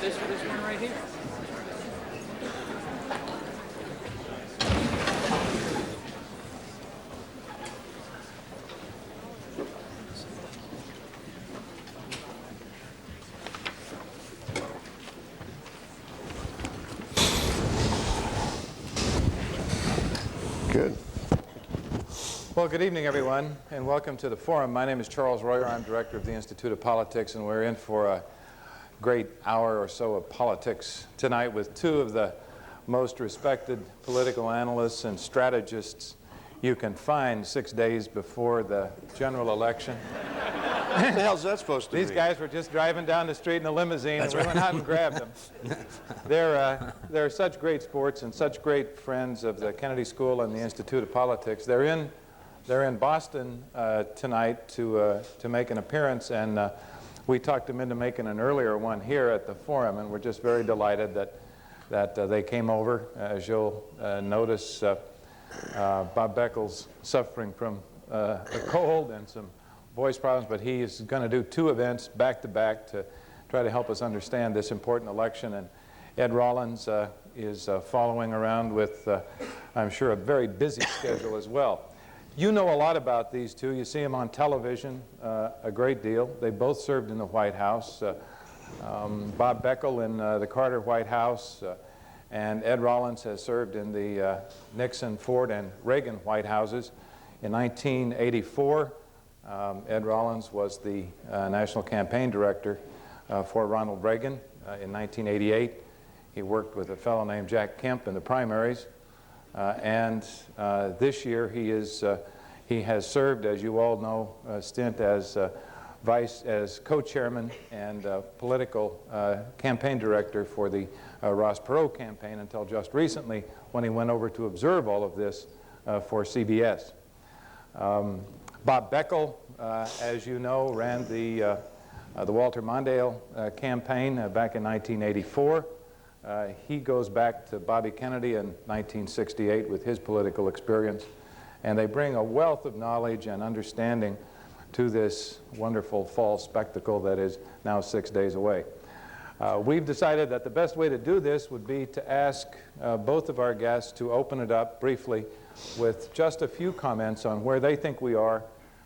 This one right here. Good. Well, good evening, everyone, and welcome to the forum. My name is Charles Royer. I'm director of the Institute of Politics, and we're in for a great hour or so of politics tonight with two of the most respected political analysts and strategists you can find 6 days before the general election. What the hell's that supposed to be? These guys were just driving down the street in a limousine, and we went out and grabbed them. They're such great sports and such great friends of the Kennedy School and the Institute of Politics. They're in Boston tonight to make an appearance, and we talked them into making an earlier one here at the forum, and we're just very delighted that they came over. As you'll notice, Bob Beckel's suffering from a cold and some voice problems, but he is going to do two events back-to-back to try to help us understand this important election. And Ed Rollins is following around with, I'm sure, a very busy schedule as well. You know a lot about these two. You see them on television a great deal. They both served in the White House. Bob Beckel in the Carter White House, and Ed Rollins has served in the Nixon, Ford, and Reagan White Houses. In 1984, Ed Rollins was the National Campaign Director for Ronald Reagan. In 1988, he worked with a fellow named Jack Kemp in the primaries. And this year he has served, as you all know, a stint as co-chairman and political campaign director for the Ross Perot campaign until just recently when he went over to observe all of this for CBS. Bob Beckel, as you know, ran the Walter Mondale campaign back in 1984. He goes back to Bobby Kennedy in 1968 with his political experience, and they bring a wealth of knowledge and understanding to this wonderful fall spectacle that is now 6 days away. We've decided that the best way to do this would be to ask both of our guests to open it up briefly with just a few comments on where they think we are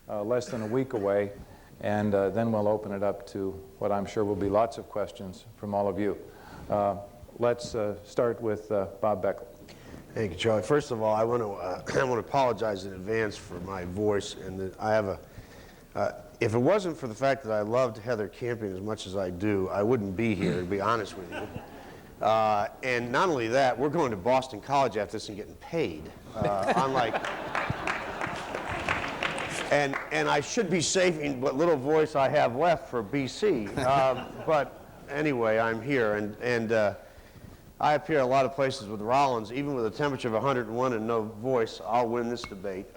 less than a week away, and then we'll open it up to what I'm sure will be lots of questions from all of you. Let's start with Bob Beckel. Thank you, Charlie. First of all, I want to apologize in advance for my voice, and that I have if it wasn't for the fact that I loved Heather Campion as much as I do, I wouldn't be here, to be honest with you. And not only that, we're going to Boston College after this and getting paid. Unlike, and I should be saving what little voice I have left for BC. But anyway, I'm here, and I appear a lot of places with Rollins. Even with a temperature of 101 and no voice, I'll win this debate.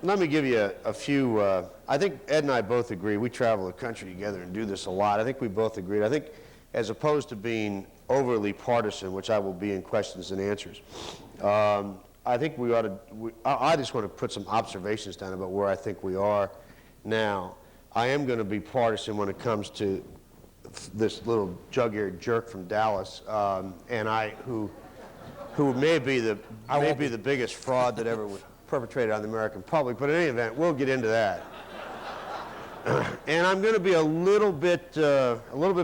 Let me give you a few, I think Ed and I both agree, we travel the country together and do this a lot. I think we both agreed. I think as opposed to being overly partisan, which I will be in questions and answers, I think we ought to, I just want to put some observations down about where I think we are now. I am going to be partisan when it comes to this little jug-eared jerk from Dallas, and who may be the biggest fraud that ever was perpetrated on the American public. But in any event, we'll get into that. And I'm going to be a little bit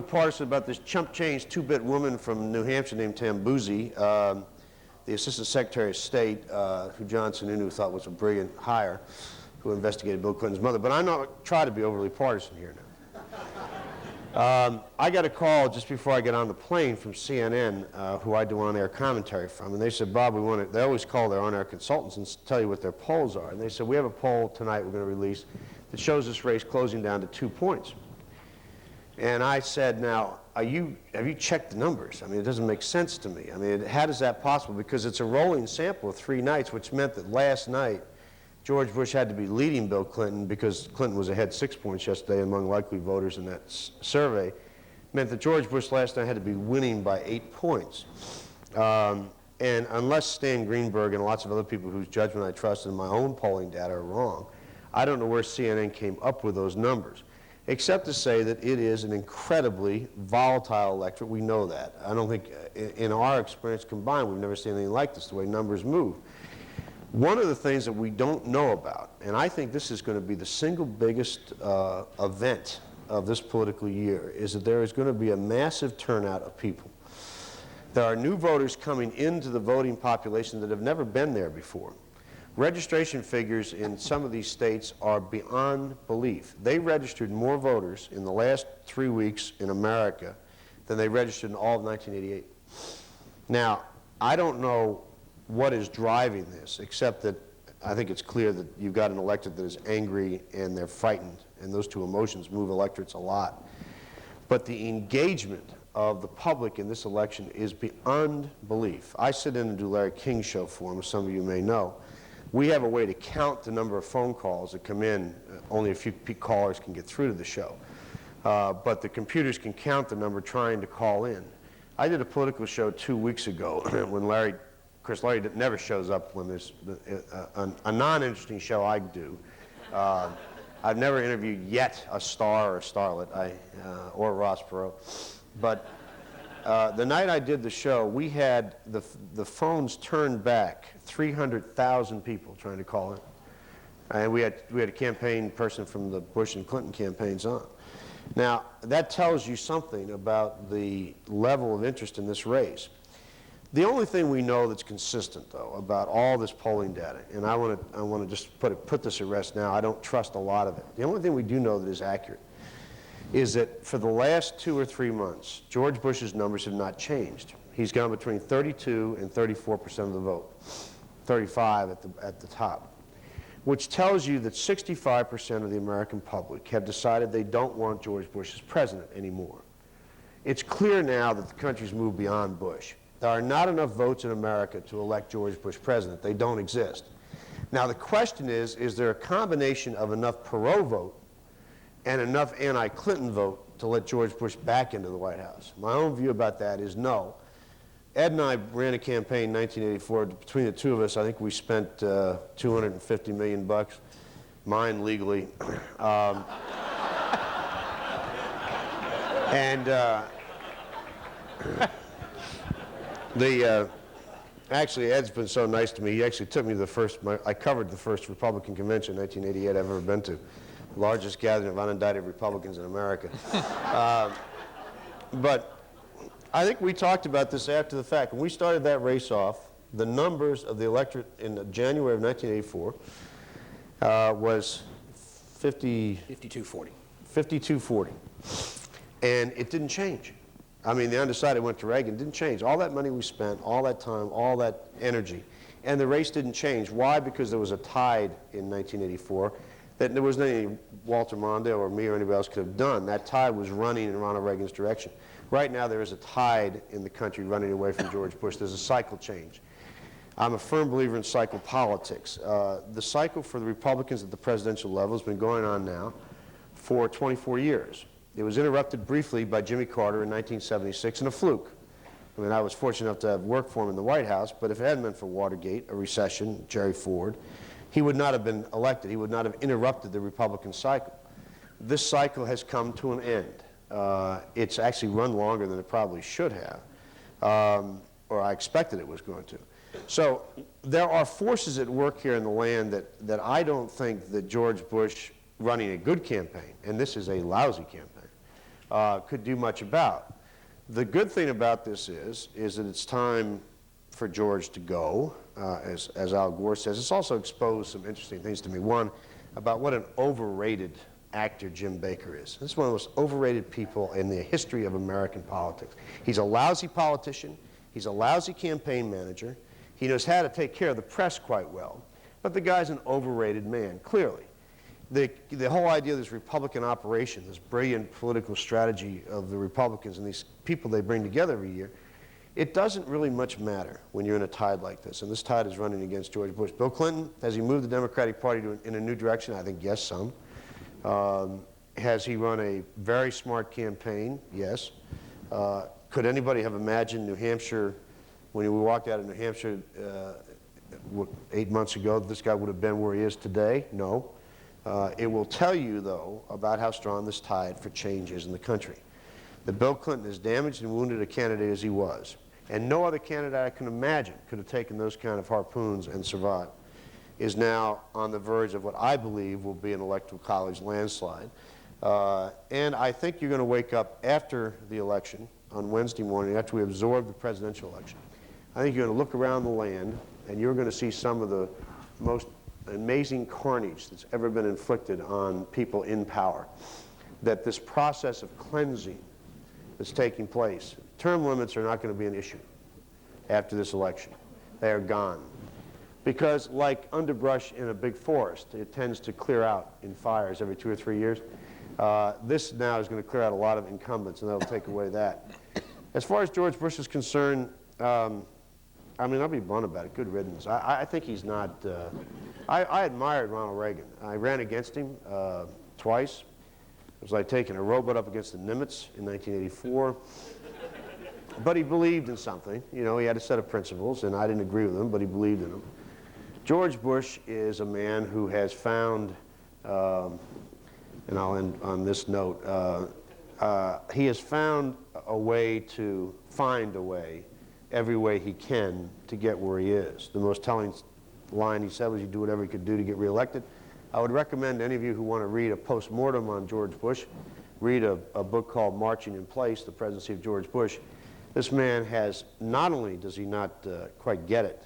partisan about this chump change two-bit woman from New Hampshire named Tambuzzi, the Assistant Secretary of State, who John Sununu thought was a brilliant hire, who investigated Bill Clinton's mother. But I'm not trying to be overly partisan here now. I got a call just before I get on the plane from CNN, who I do on-air commentary from, and they said, Bob, they always call their on-air consultants and tell you what their polls are. And they said, we have a poll tonight we're going to release that shows this race closing down to 2 points. And I said, now, have you checked the numbers? I mean, it doesn't make sense to me. I mean, how is that possible? Because it's a rolling sample of 3 nights, which meant that last night, George Bush had to be leading Bill Clinton because Clinton was ahead 6 points yesterday among likely voters in that survey. Meant that George Bush last night had to be winning by 8 points. And unless Stan Greenberg and lots of other people whose judgment I trust in my own polling data are wrong, I don't know where CNN came up with those numbers, except to say that it is an incredibly volatile electorate. We know that. I don't think, in our experience combined, we've never seen anything like this, the way numbers move. One of the things that we don't know about, and I think this is going to be the single biggest event of this political year, is that there is going to be a massive turnout of people. There are new voters coming into the voting population that have never been there before. Registration figures in some of these states are beyond belief. They registered more voters in the last 3 weeks in America than they registered in all of 1988. Now, I don't know what is driving this, except that I think it's clear that you've got an electorate that is angry and they're frightened, and those two emotions move electorates a lot. But the engagement of the public in this election is beyond belief. I sit in and do Larry King's show for him, as some of you may know. We have a way to count the number of phone calls that come in. Only a few callers can get through to the show. But the computers can count the number trying to call in. I did a political show 2 weeks ago when Larry never shows up when there's a non-interesting show I do. I've never interviewed yet a star or a starlet, or Ross Perot. But the night I did the show, we had the phones turned back, 300,000 people trying to call in. And we had a campaign person from the Bush and Clinton campaigns on. Now, that tells you something about the level of interest in this race. The only thing we know that's consistent, though, about all this polling data, and I want to just put this at rest now, I don't trust a lot of it. The only thing we do know that is accurate is that for the last 2 or 3 months, George Bush's numbers have not changed. He's gone between 32 and 34% of the vote, 35 at the top, which tells you that 65% of the American public have decided they don't want George Bush as president anymore. It's clear now that the country's moved beyond Bush. There are not enough votes in America to elect George Bush president. They don't exist. Now the question is there a combination of enough Perot vote and enough anti-Clinton vote to let George Bush back into the White House. My own view about that is no. Ed and I ran a campaign in 1984. Between the two of us, I think we spent $250 million, mine legally. Actually, Ed's been so nice to me. He actually took me to the first, I covered the first Republican convention in 1988 I've ever been to. The largest gathering of unindicted Republicans in America. But I think we talked about this after the fact. When we started that race off, the numbers of the electorate in January of 1984 was 5240. And it didn't change. I mean, the undecided went to Reagan. It didn't change. All that money we spent, all that time, all that energy, and the race didn't change. Why? Because there was a tide in 1984 that there wasn't any Walter Mondale or me or anybody else could have done. That tide was running in Ronald Reagan's direction. Right now, there is a tide in the country running away from George Bush. There's a cycle change. I'm a firm believer in cycle politics. The cycle for the Republicans at the presidential level has been going on now for 24 years. It was interrupted briefly by Jimmy Carter in 1976 in a fluke. I mean, I was fortunate enough to have worked for him in the White House, but if it hadn't been for Watergate, a recession, Jerry Ford, he would not have been elected. He would not have interrupted the Republican cycle. This cycle has come to an end. It's actually run longer than it probably should have, or I expected it was going to. So there are forces at work here in the land that I don't think that George Bush running a good campaign, and this is a lousy campaign, could do much about. The good thing about this is that it's time for George to go, as Al Gore says. It's also exposed some interesting things to me. One, about what an overrated actor Jim Baker is. This is one of the most overrated people in the history of American politics. He's a lousy politician. He's a lousy campaign manager. He knows how to take care of the press quite well. But the guy's an overrated man, clearly. The whole idea of this Republican operation, this brilliant political strategy of the Republicans and these people they bring together every year, it doesn't really much matter when you're in a tide like this. And this tide is running against George Bush. Bill Clinton, has he moved the Democratic Party in a new direction? I think yes, some. Has he run a very smart campaign? Yes. Could anybody have imagined New Hampshire, when we walked out of New Hampshire 8 months ago, that this guy would have been where he is today? No. It will tell you, though, about how strong this tide for change is in the country. That Bill Clinton has damaged and wounded a candidate as he was. And no other candidate I can imagine could have taken those kind of harpoons and survived, is now on the verge of what I believe will be an electoral college landslide. And I think you're going to wake up after the election on Wednesday morning, after we absorb the presidential election. I think you're going to look around the land and you're going to see some of the most amazing carnage that's ever been inflicted on people in power. That this process of cleansing that's taking place, term limits are not going to be an issue after this election. They are gone. Because like underbrush in a big forest, it tends to clear out in fires every 2 or 3 years. This now is going to clear out a lot of incumbents, and that'll take away that. As far as George Bush is concerned, I mean, I'll be blunt about it. Good riddance. I think he's not. I admired Ronald Reagan. I ran against him twice. It was like taking a rowboat up against the Nimitz in 1984. But he believed in something. You know, he had a set of principles, and I didn't agree with them, but he believed in them. George Bush is a man who has found, and I'll end on this note, he has found a way to find a way, every way he can, to get where he is. The most telling line he said was he'd do whatever he could do to get reelected. I would recommend any of you who want to read a post-mortem on George Bush, read a book called Marching in Place, The Presidency of George Bush. This man has, not only does he not quite get it,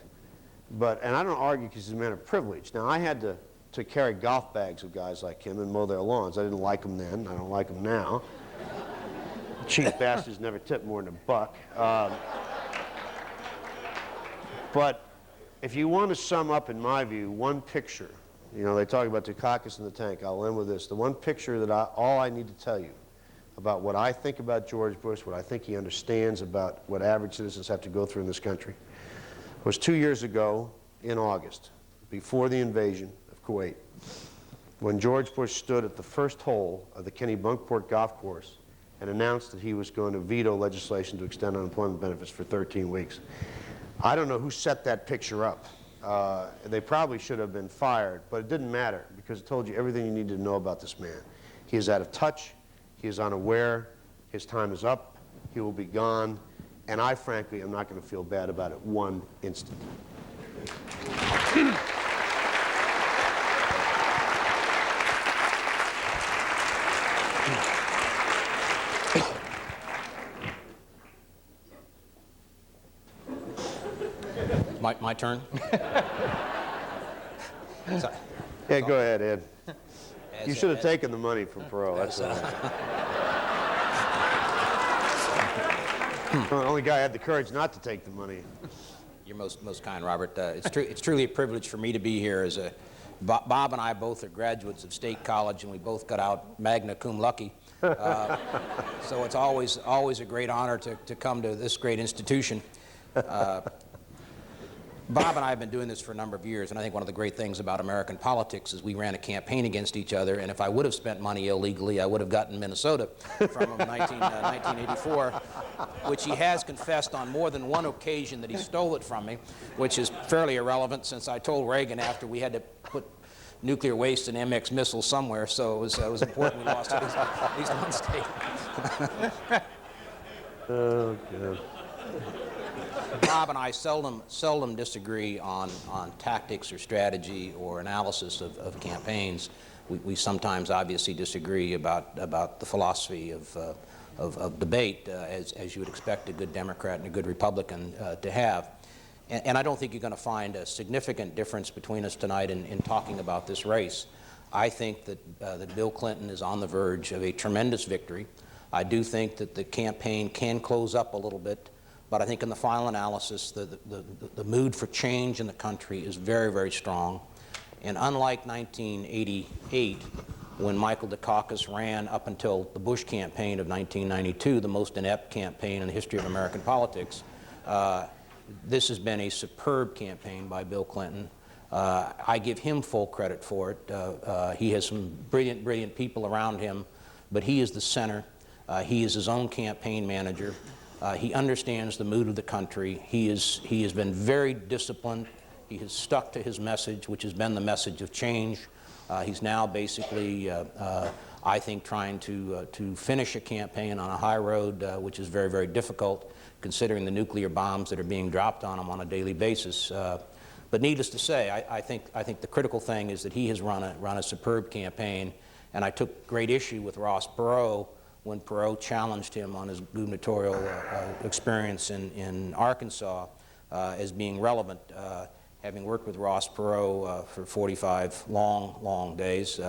but, and I don't argue because he's a man of privilege. Now, I had to carry golf bags of guys like him and mow their lawns. I didn't like them then. I don't like them now. Cheap bastards never tip more than $1. But if you want to sum up, in my view, one picture, you know, they talk about Dukakis in the tank. I'll end with this. The one picture that all I need to tell you about what I think about George Bush, what I think he understands about what average citizens have to go through in this country, was 2 years ago in August, before the invasion of Kuwait. when George Bush stood at the first hole of the Kennebunkport golf course and announced that he was going to veto legislation to extend unemployment benefits for 13 weeks. I don't know who set that picture up. They probably should have been fired, but it didn't matter because it told you everything you needed to know about this man. He is out of touch, he is unaware, his time is up, he will be gone, and I frankly am not going to feel bad about it one instant. My turn? So, Yeah, go ahead, Ed. You as- should have taken the money from Perot. That's all right. The only guy had the courage not to take the money. You're most kind, Robert. It's truly a privilege for me to be here. Bob and I both are graduates of State College, and we both got out magna cum laude. So it's always a great honor to come to this great institution. Bob and I have been doing this for a number of years, and I think one of the great things about American politics is we ran a campaign against each other, and if I would have spent money illegally, I would have gotten Minnesota from him in 1984, which he has confessed on more than one occasion that he stole it from me, which is fairly irrelevant since I told Reagan after we had to put nuclear waste and MX missiles somewhere, so it was important we lost at least one state. Oh, God. Bob and I seldom disagree on tactics or strategy or analysis of campaigns. We sometimes obviously disagree about the philosophy of debate, as you would expect a good Democrat and a good Republican to have. And I don't think you're going to find a significant difference between us tonight in talking about this race. I think that Bill Clinton is on the verge of a tremendous victory. I do think that the campaign can close up a little bit. But I think in the final analysis, the mood for change in the country is very, very strong. And unlike 1988, when Michael Dukakis ran up until the Bush campaign of 1992, the most inept campaign in the history of American politics, this has been a superb campaign by Bill Clinton. I give him full credit for it. He has some brilliant, brilliant people around him, but he is the center. He is his own campaign manager. He understands the mood of the country. He has been very disciplined. He has stuck to his message, which has been the message of change. He's now basically, I think, trying to finish a campaign on a high road, which is very, very difficult, considering the nuclear bombs that are being dropped on him on a daily basis. But needless to say, I think the critical thing is that he has run a superb campaign, and I took great issue with Ross Perot when Perot challenged him on his gubernatorial experience in Arkansas as being relevant. Having worked with Ross Perot for 45 long days,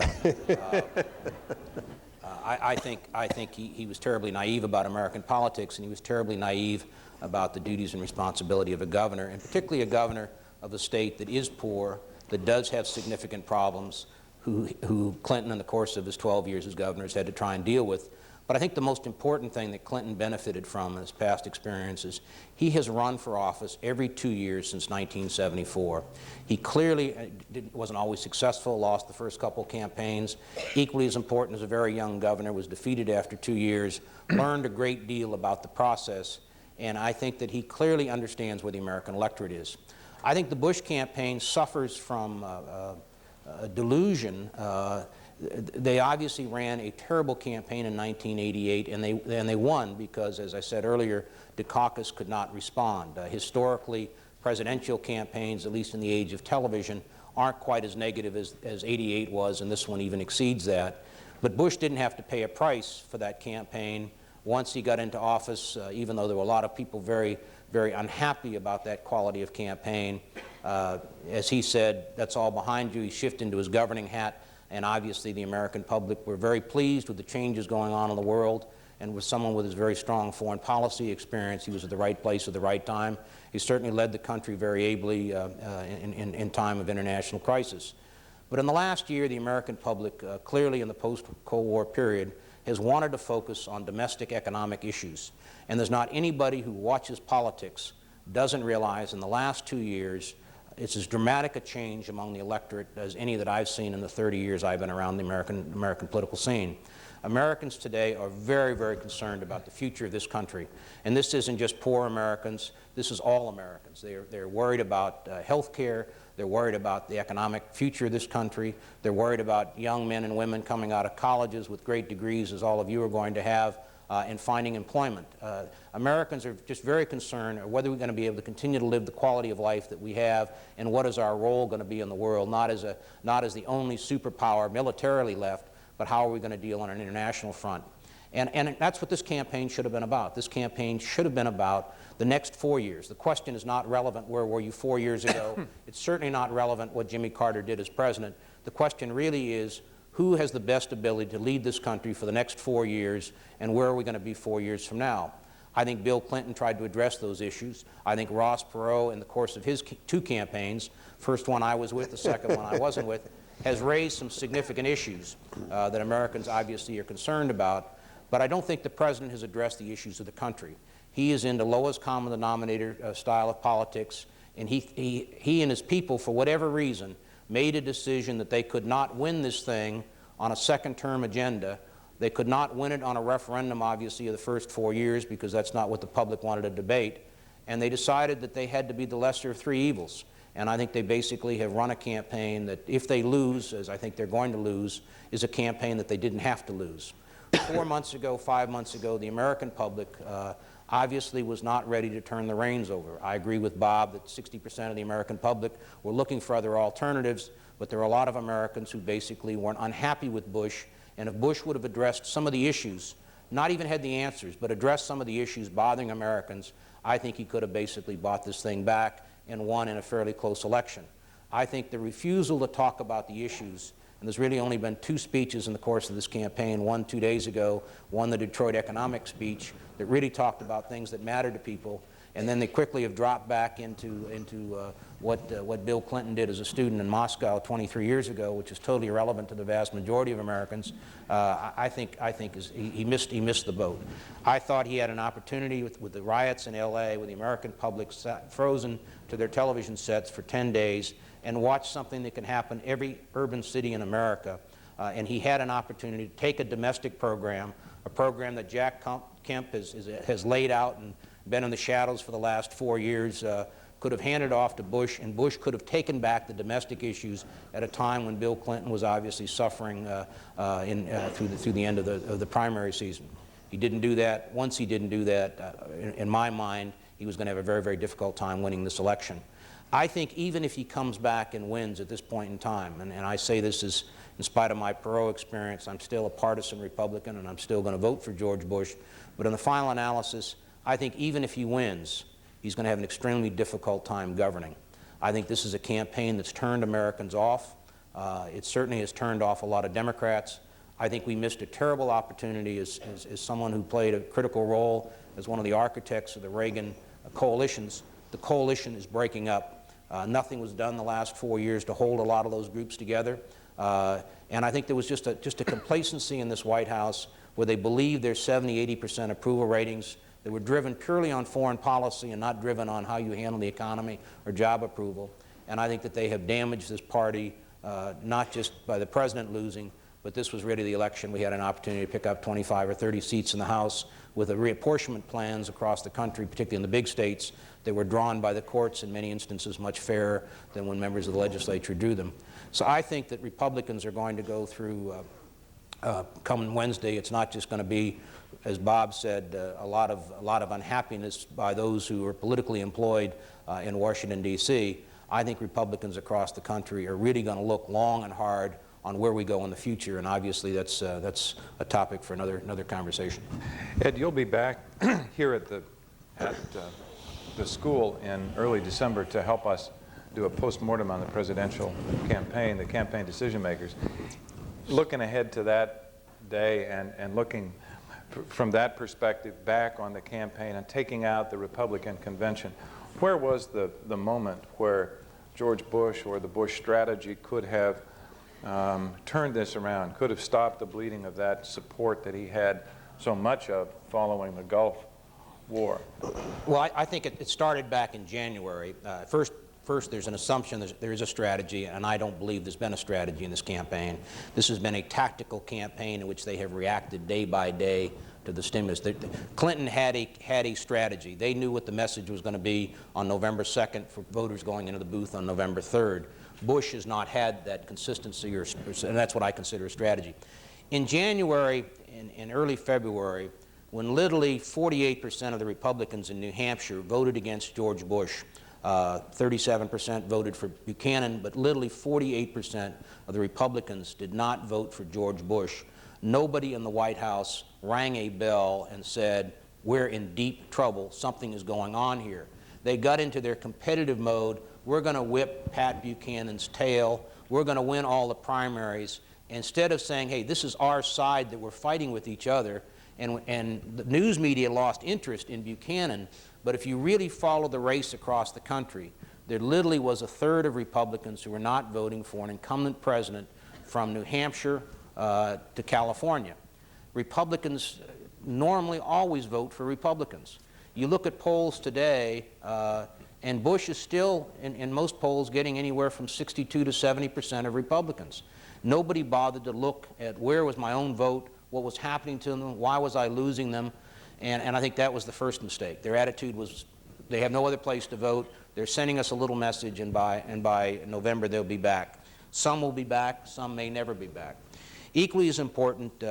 I think he was terribly naive about American politics, and he was terribly naive about the duties and responsibility of a governor, and particularly a governor of a state that is poor, that does have significant problems, who Clinton, in the course of his 12 years as governor, has had to try and deal with. But I think the most important thing that Clinton benefited from in his past experiences, he has run for office every 2 years since 1974. He clearly wasn't always successful, lost the first couple campaigns. Equally as important as a very young governor, was defeated after 2 years, learned a great deal about the process, and I think that he clearly understands where the American electorate is. I think the Bush campaign suffers from delusion. They obviously ran a terrible campaign in 1988, and they won because, as I said earlier, Dukakis could not respond. Historically, presidential campaigns, at least in the age of television, aren't quite as negative as 88 was, and this one even exceeds that. But Bush didn't have to pay a price for that campaign. Once he got into office, even though there were a lot of people very, very unhappy about that quality of campaign, as he said, that's all behind you. He shifted into his governing hat. And obviously the American public were very pleased with the changes going on in the world, and with someone with his very strong foreign policy experience, he was at the right place at the right time. He certainly led the country very ably in time of international crisis. But in the last year, the American public, clearly in the post-Cold War period, has wanted to focus on domestic economic issues. And there's not anybody who watches politics doesn't realize in the last 2 years it's as dramatic a change among the electorate as any that I've seen in the 30 years I've been around the American political scene. Americans today are very, very concerned about the future of this country. And this isn't just poor Americans, this is all Americans. They're worried about health care, they're worried about the economic future of this country, they're worried about young men and women coming out of colleges with great degrees, as all of you are going to have, and finding employment. Americans are just very concerned whether we're going to be able to continue to live the quality of life that we have, and what is our role going to be in the world, not as the only superpower militarily left, but how are we going to deal on an international front. And that's what this campaign should have been about. This campaign should have been about the next 4 years. The question is not relevant, where were you 4 years ago? It's certainly not relevant what Jimmy Carter did as president. The question really is, who has the best ability to lead this country for the next 4 years, and where are we going to be 4 years from now? I think Bill Clinton tried to address those issues. I think Ross Perot, in the course of his 2 campaigns, first one I was with, the second one I wasn't with, has raised some significant issues that Americans obviously are concerned about. But I don't think the president has addressed the issues of the country. He is into lowest common denominator style of politics, and he and his people, for whatever reason, made a decision that they could not win this thing on a second-term agenda. They could not win it on a referendum, obviously, of the first 4 years, because that's not what the public wanted to debate. And they decided that they had to be the lesser of 3 evils. And I think they basically have run a campaign that, if they lose, as I think they're going to lose, is a campaign that they didn't have to lose. 4 months ago, 5 months ago, the American public obviously was not ready to turn the reins over. I agree with Bob that 60% of the American public were looking for other alternatives, but there are a lot of Americans who basically weren't unhappy with Bush, and if Bush would have addressed some of the issues, not even had the answers, but addressed some of the issues bothering Americans, I think he could have basically bought this thing back and won in a fairly close election. I think the refusal to talk about the issues, and there's really only been 2 speeches in the course of this campaign, one 2 days ago, one the Detroit economic speech that really talked about things that matter to people, and then they quickly have dropped back into what Bill Clinton did as a student in Moscow 23 years ago, which is totally irrelevant to the vast majority of Americans. I think he missed the boat. I thought he had an opportunity with the riots in L.A., with the American public frozen to their television sets for 10 days, and watch something that can happen every urban city in America. And he had an opportunity to take a domestic program, a program that Jack Kemp has laid out and been in the shadows for the last 4 years, could have handed off to Bush, and Bush could have taken back the domestic issues at a time when Bill Clinton was obviously suffering through the end of the primary season. He didn't do that. Once he didn't do that, in my mind, he was going to have a very, very difficult time winning this election. I think even if he comes back and wins at this point in time, and I say this is in spite of my Perot experience, I'm still a partisan Republican and I'm still going to vote for George Bush, but in the final analysis, I think even if he wins, he's going to have an extremely difficult time governing. I think this is a campaign that's turned Americans off. It certainly has turned off a lot of Democrats. I think we missed a terrible opportunity as someone who played a critical role as one of the architects of the Reagan coalitions. The coalition is breaking up. Nothing was done the last 4 years to hold a lot of those groups together. And I think there was just a complacency in this White House where they believed their 70–80% approval ratings. They were driven purely on foreign policy and not driven on how you handle the economy or job approval. And I think that they have damaged this party, not just by the president losing, but this was really the election. We had an opportunity to pick up 25 or 30 seats in the House with the reapportionment plans across the country, particularly in the big states, that were drawn by the courts in many instances much fairer than when members of the legislature drew them. So I think that Republicans are going to go through, come Wednesday, it's not just going to be, as Bob said, a lot of unhappiness by those who are politically employed in Washington, D.C. I think Republicans across the country are really going to look long and hard on where we go in the future, and obviously that's a topic for another conversation. Ed, you'll be back here at the school in early December to help us do a post-mortem on the presidential campaign, the campaign decision makers. Looking ahead to that day and looking from that perspective back on the campaign and taking out the Republican convention, where was the moment where George Bush or the Bush strategy could have turned this around, could have stopped the bleeding of that support that he had so much of following the Gulf War? Well, I think it started back in January. First first, there's an assumption that there is a strategy, and I don't believe there's been a strategy in this campaign. This has been a tactical campaign in which they have reacted day by day to the stimulus. Clinton had a strategy. They knew what the message was going to be on November 2nd for voters going into the booth on November 3rd. Bush has not had that consistency, and that's what I consider a strategy. In January and early February, when literally 48% of the Republicans in New Hampshire voted against George Bush, 37% voted for Buchanan, but literally 48% of the Republicans did not vote for George Bush. Nobody in the White House rang a bell and said, we're in deep trouble, something is going on here. They got into their competitive mode. We're going to whip Pat Buchanan's tail. We're going to win all the primaries. Instead of saying, hey, this is our side that we're fighting with each other, and the news media lost interest in Buchanan, but if you really follow the race across the country, there literally was a third of Republicans who were not voting for an incumbent president from New Hampshire to California. Republicans normally always vote for Republicans. You look at polls today, and Bush is still, in most polls, getting anywhere from 62 to 70% of Republicans. Nobody bothered to look at where was my own vote, what was happening to them, why was I losing them, and I think that was the first mistake. Their attitude was they have no other place to vote, they're sending us a little message, and by November they'll be back. Some will be back, some may never be back. Equally as important,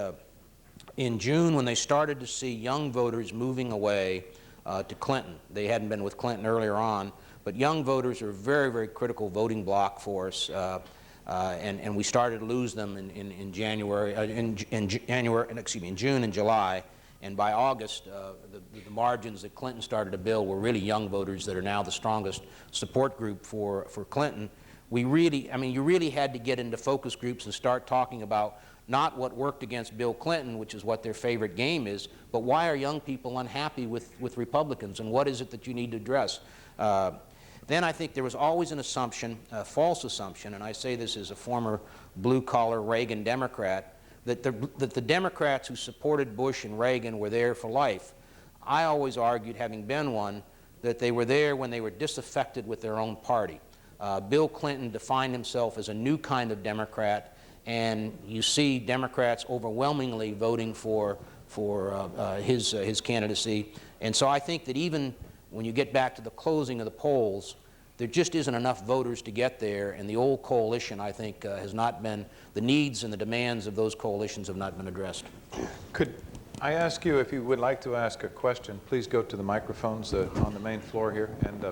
in June when they started to see young voters moving away to Clinton, they hadn't been with Clinton earlier on, but young voters are a very, very critical voting bloc for us. And we started to lose them in June and July, and by August, the margins that Clinton started to build were really young voters that are now the strongest support group for Clinton. You really had to get into focus groups and start talking about not what worked against Bill Clinton, which is what their favorite game is, but why are young people unhappy with Republicans, and what is it that you need to address? Then I think there was always an assumption, a false assumption, and I say this as a former blue-collar Reagan Democrat, that the Democrats who supported Bush and Reagan were there for life. I always argued, having been one, that they were there when they were disaffected with their own party. Bill Clinton defined himself as a new kind of Democrat, and you see Democrats overwhelmingly voting for his candidacy. And so I think that even when you get back to the closing of the polls, there just isn't enough voters to get there, and the old coalition, I think, has not been, the needs and the demands of those coalitions have not been addressed. Could I ask you, if you would like to ask a question, please go to the microphones on the main floor here, and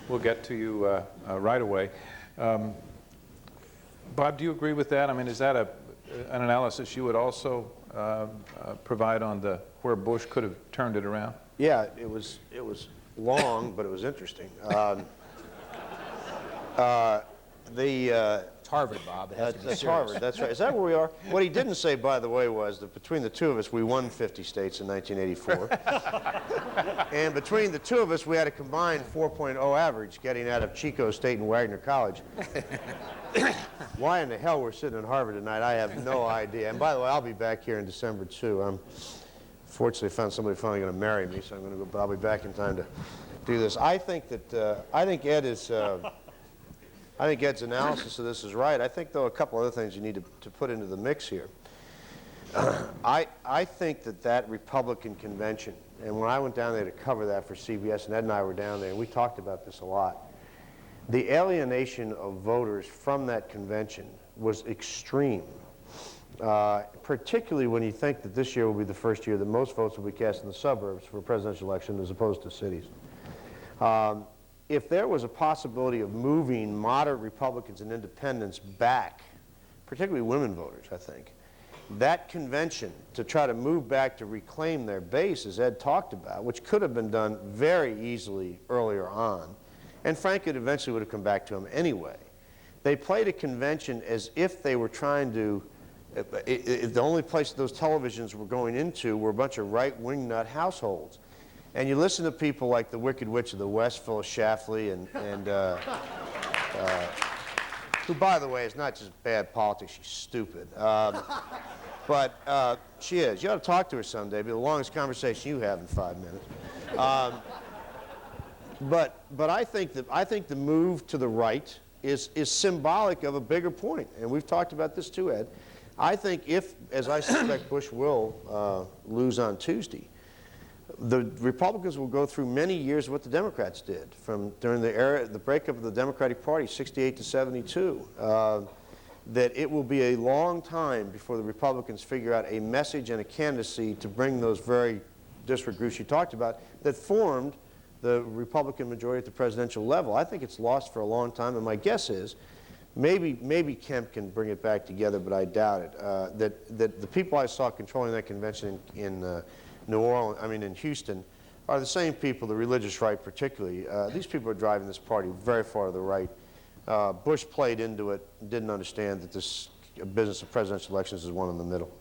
we'll get to you right away. Bob, do you agree with that? I mean, is that an analysis you would also provide on where Bush could have turned it around? Yeah, it was long, but it was interesting. It's Harvard, Bob. It has to be That's serious. Harvard, that's right. Is that where we are? What he didn't say, by the way, was that between the two of us, we won 50 states in 1984. And between the two of us, we had a combined 4.0 average getting out of Chico State and Wagner College. Why in the hell we're sitting in Harvard tonight, I have no idea. And by the way, I'll be back here in December, too. I'm fortunately found somebody finally going to marry me, so I'm going to go, but I'll be back in time to do this. I think that, I think Ed's analysis of this is right. I think, though, a couple other things you need to put into the mix here. I think that Republican convention, and when I went down there to cover that for CBS, and Ed and I were down there, and we talked about this a lot, the alienation of voters from that convention was extreme, particularly when you think that this year will be the first year that most votes will be cast in the suburbs for a presidential election as opposed to cities. If there was a possibility of moving moderate Republicans and independents back, particularly women voters, I think, that convention to try to move back to reclaim their base, as Ed talked about, which could have been done very easily earlier on, and frankly, it eventually would have come back to them anyway. They played a convention as if they were trying to, the only place those televisions were going into were a bunch of right-wing nut households. And you listen to people like the Wicked Witch of the West, Phyllis Schlafly, who, by the way, is not just bad politics, she's stupid. But she is. You ought to talk to her someday. It'll be the longest conversation you have in 5 minutes. But I think the move to the right is symbolic of a bigger point, and we've talked about this too, Ed. I think if, as I suspect Bush will lose on Tuesday, the Republicans will go through many years of what the Democrats did from during the breakup of the Democratic Party, 68 to 72. That it will be a long time before the Republicans figure out a message and a candidacy to bring those very disparate groups you talked about that formed the Republican majority at the presidential level. I think it's lost for a long time, and my guess is maybe Kemp can bring it back together, but I doubt it. That the people I saw controlling that convention in New Orleans, I mean in Houston, are the same people, the religious right particularly. These people are driving this party very far to the right. Bush played into it, didn't understand that this business of presidential elections is one in the middle.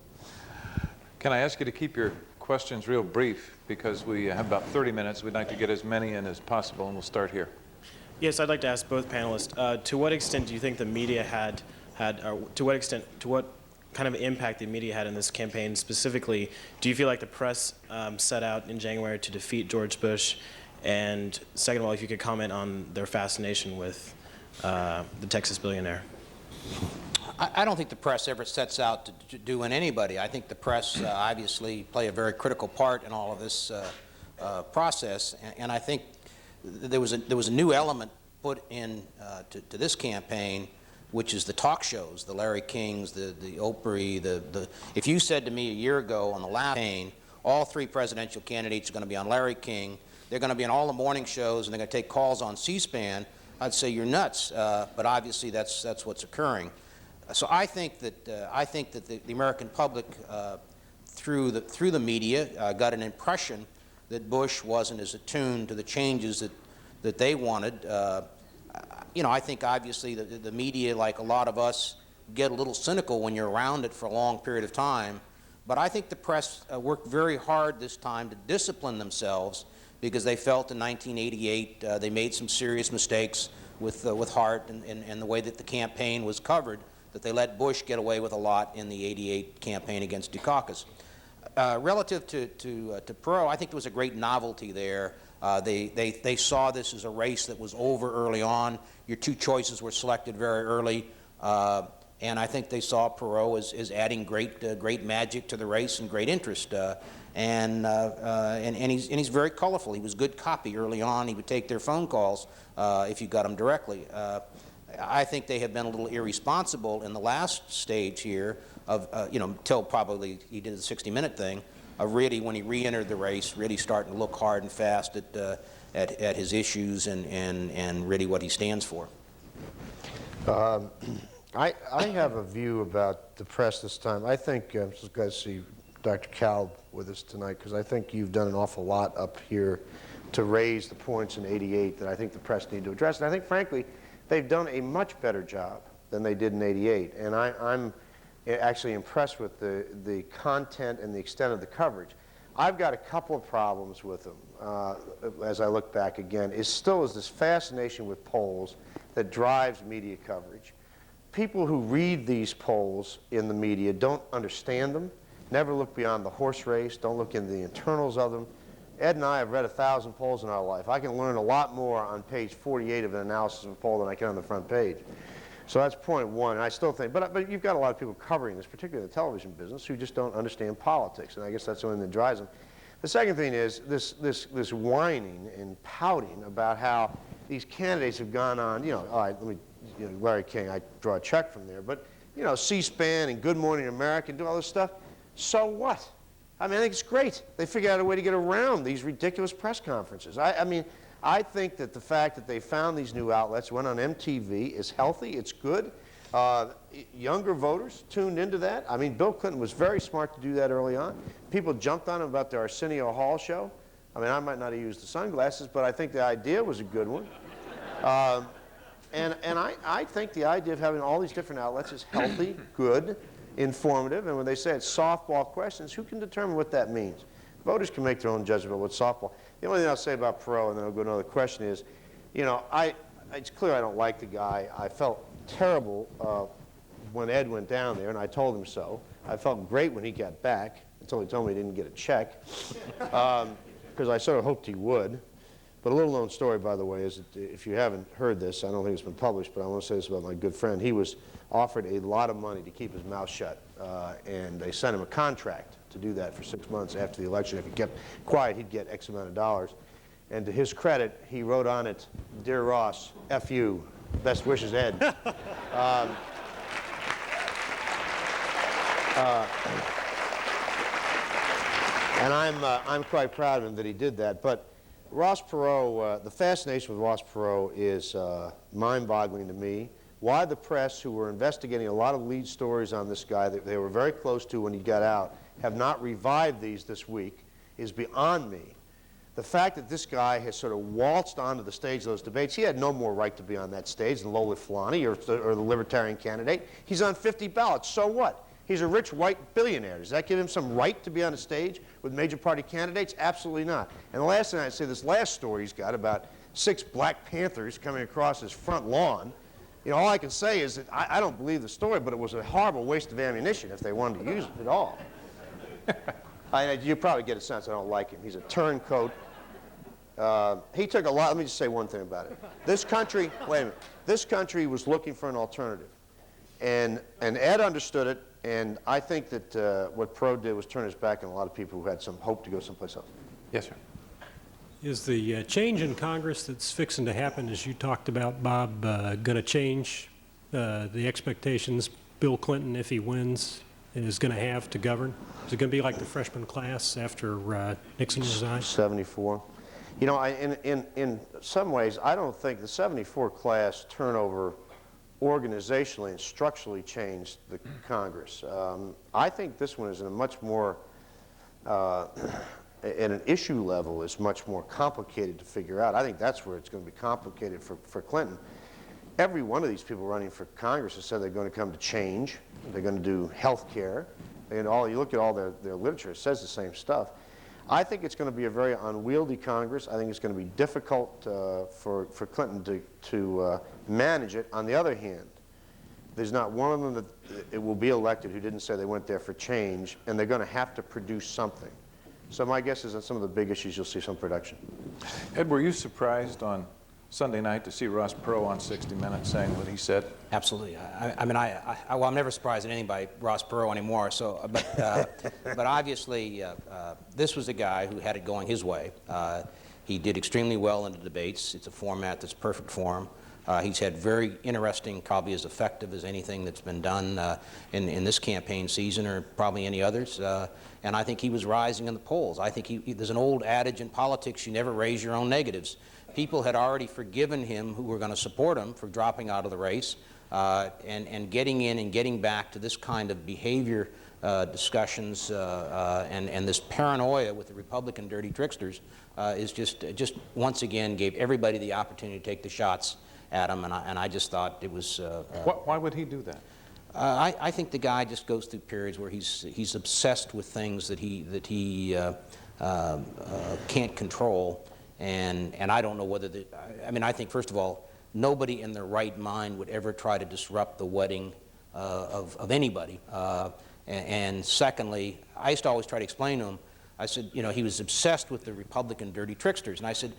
Can I ask you to keep your questions real brief, because we have about 30 minutes. We'd like to get as many in as possible, and we'll start here. Yes, I'd like to ask both panelists, to what extent do you think the media to what kind of impact the media had in this campaign specifically? Do you feel like the press set out in January to defeat George Bush? And second of all, if you could comment on their fascination with the Texas billionaire. I don't think the press ever sets out to do in anybody. I think the press obviously play a very critical part in all of this process, and I think there was a new element put in to this campaign, which is the talk shows, the Larry Kings, the Oprah, if you said to me a year ago on the last campaign, all three presidential candidates are going to be on Larry King, they're going to be on all the morning shows, and they're going to take calls on C-SPAN, I'd say you're nuts, but obviously that's what's occurring. So I think that the American public, through the media, got an impression that Bush wasn't as attuned to the changes that they wanted. You know, I think obviously the media, like a lot of us, get a little cynical when you're around it for a long period of time. But I think the press worked very hard this time to discipline themselves, because they felt in 1988 they made some serious mistakes with Hart and the way that the campaign was covered, that they let Bush get away with a lot in the '88 campaign against Dukakis. Relative to Perot, I think there was a great novelty there. They saw this as a race that was over early on. Your two choices were selected very early, and I think they saw Perot as adding great magic to the race and great interest. And he's very colorful. He was good copy early on. He would take their phone calls if you got him directly. I think they have been a little irresponsible in the last stage here of, you know, until probably he did the 60-minute thing, of really, when he re-entered the race, really starting to look hard and fast at his issues and really what he stands for. I have a view about the press this time. I think, I'm just glad to see Dr. Kalb with us tonight, because I think you've done an awful lot up here to raise the points in '88 that I think the press need to address. And I think, frankly, they've done a much better job than they did in '88. And I'm actually impressed with the content and the extent of the coverage. I've got a couple of problems with them as I look back again. It still is this fascination with polls that drives media coverage. People who read these polls in the media don't understand them, never look beyond the horse race, don't look into the internals of them. Ed and I have read 1,000 polls in our life. I can learn a lot more on page 48 of an analysis of a poll than I can on the front page. So that's point one. And I still think, but you've got a lot of people covering this, particularly in the television business, who just don't understand politics, and I guess that's the only thing that drives them. The second thing is this whining and pouting about how these candidates have gone on, you know, all right, let me, you know, Larry King, I draw a check from there, but, you know, C-SPAN and Good Morning America and do all this stuff. So what? I mean, I think it's great. They figured out a way to get around these ridiculous press conferences. I mean, I think that the fact that they found these new outlets, went on MTV, is healthy, it's good. Younger voters tuned into that. I mean, Bill Clinton was very smart to do that early on. People jumped on him about the Arsenio Hall show. I mean, I might not have used the sunglasses, but I think the idea was a good one. And I think the idea of having all these different outlets is healthy, good, informative, and when they say it's softball questions, who can determine what that means? Voters can make their own judgment about what softball. The only thing I'll say about Perot, and then I'll go to another question, is, you know, it's clear I don't like the guy. I felt terrible when Ed went down there, and I told him so. I felt great when he got back, until he told me he didn't get a check, because I sort of hoped he would. But a little-known story, by the way, is that if you haven't heard this, I don't think it's been published, but I want to say this about my good friend. He was offered a lot of money to keep his mouth shut, and they sent him a contract to do that for 6 months after the election. If he kept quiet, he'd get X amount of dollars. And to his credit, he wrote on it, "Dear Ross, F you, best wishes, Ed." And I'm quite proud of him that he did that. But Ross Perot, the fascination with Ross Perot is mind-boggling to me. Why the press, who were investigating a lot of lead stories on this guy that they were very close to when he got out, have not revived these this week is beyond me. The fact that this guy has sort of waltzed onto the stage of those debates, he had no more right to be on that stage than Lola Falani or the Libertarian candidate. He's on 50 ballots. So what? He's a rich white billionaire. Does that give him some right to be on a stage with major party candidates? Absolutely not. And the last thing I'd say, this last story he's got about 6 Black Panthers coming across his front lawn, you know, all I can say is that I don't believe the story, but it was a horrible waste of ammunition if they wanted to use it at all. You probably get a sense I don't like him. He's a turncoat. He took a lot. Let me just say one thing about it. This country, wait a minute, this country was looking for an alternative. And Ed understood it, and I think that what Perot did was turn his back on a lot of people who had some hope to go someplace else. Yes, sir. Is the change in Congress that's fixing to happen, as you talked about, Bob, going to change the expectations Bill Clinton, if he wins, is going to have to govern? Is it going to be like the freshman class after Nixon resigned? 74. You know, in some ways, I don't think the 74 class turnover organizationally and structurally changed the Congress. I think this one is in a much more, at an issue level, is much more complicated to figure out. I think that's where it's going to be complicated for Clinton. Every one of these people running for Congress has said they're going to come to change. They're going to do health care. And you look at all their literature, it says the same stuff. I think it's going to be a very unwieldy Congress. I think it's going to be difficult for Clinton to manage it. On the other hand, there's not one of them that it will be elected who didn't say they went there for change, and they're going to have to produce something. So my guess is on some of the big issues you'll see some production. Ed, were you surprised on Sunday night to see Ross Perot on 60 Minutes saying what he said? Absolutely. I mean, well, I'm never surprised at anybody, Ross Perot anymore. So, but obviously, this was a guy who had it going his way. He did extremely well in the debates. It's a format that's perfect for him. He's had very interesting, probably as effective as anything that's been done in this campaign season, or probably any others. And I think he was rising in the polls. I think there's an old adage in politics: you never raise your own negatives. People had already forgiven him who were going to support him for dropping out of the race, and getting in and getting back to this kind of behavior discussions and this paranoia with the Republican dirty tricksters is just once again gave everybody the opportunity to take the shots at him, and I just thought it was... Why would he do that? I think the guy just goes through periods where he's obsessed with things that he can't control. And I don't know whether I mean, I think, first of all, nobody in their right mind would ever try to disrupt the wedding of anybody. And secondly, I used to always try to explain to him, I said, you know, he was obsessed with the Republican dirty tricksters. And I said,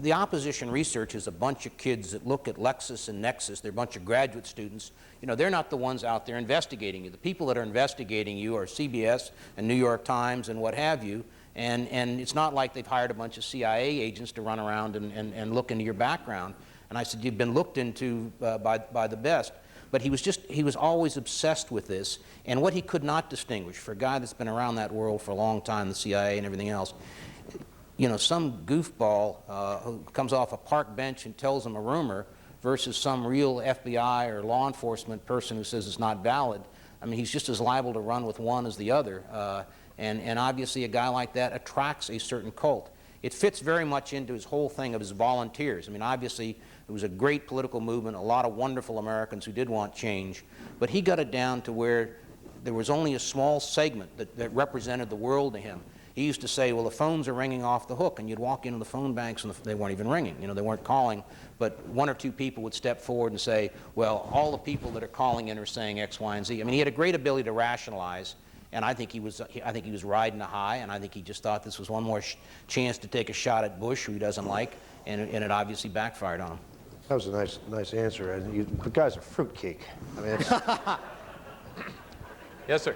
the opposition research is a bunch of kids that look at Lexis and Nexis. They're a bunch of graduate students. You know, they're not the ones out there investigating you. The people that are investigating you are CBS and New York Times and what have you. And it's not like they've hired a bunch of CIA agents to run around and look into your background. And I said, you've been looked into by the best. But he was always obsessed with this. And what he could not distinguish, for a guy that's been around that world for a long time, the CIA and everything else, you know, some goofball who comes off a park bench and tells him a rumor versus some real FBI or law enforcement person who says it's not valid. I mean, he's just as liable to run with one as the other. And obviously a guy like that attracts a certain cult. It fits very much into his whole thing of his volunteers. I mean, obviously it was a great political movement, a lot of wonderful Americans who did want change, but he got it down to where there was only a small segment that represented the world to him. He used to say, well, the phones are ringing off the hook, and you'd walk into the phone banks and they weren't even ringing. You know, they weren't calling, but one or two people would step forward and say, well, all the people that are calling in are saying X, Y, and Z. I mean, he had a great ability to rationalize, and I think he was riding a high, and I think he just thought this was one more chance to take a shot at Bush, who he doesn't like, and it obviously backfired on him. That was a nice answer. And the guy's a fruitcake. I mean, it's, Yes, sir.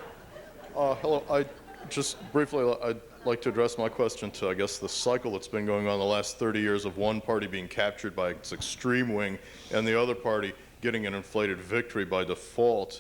Hello. Just briefly, I'd like to address my question to, I guess, the cycle that's been going on the last 30 years of one party being captured by its extreme wing and the other party getting an inflated victory by default.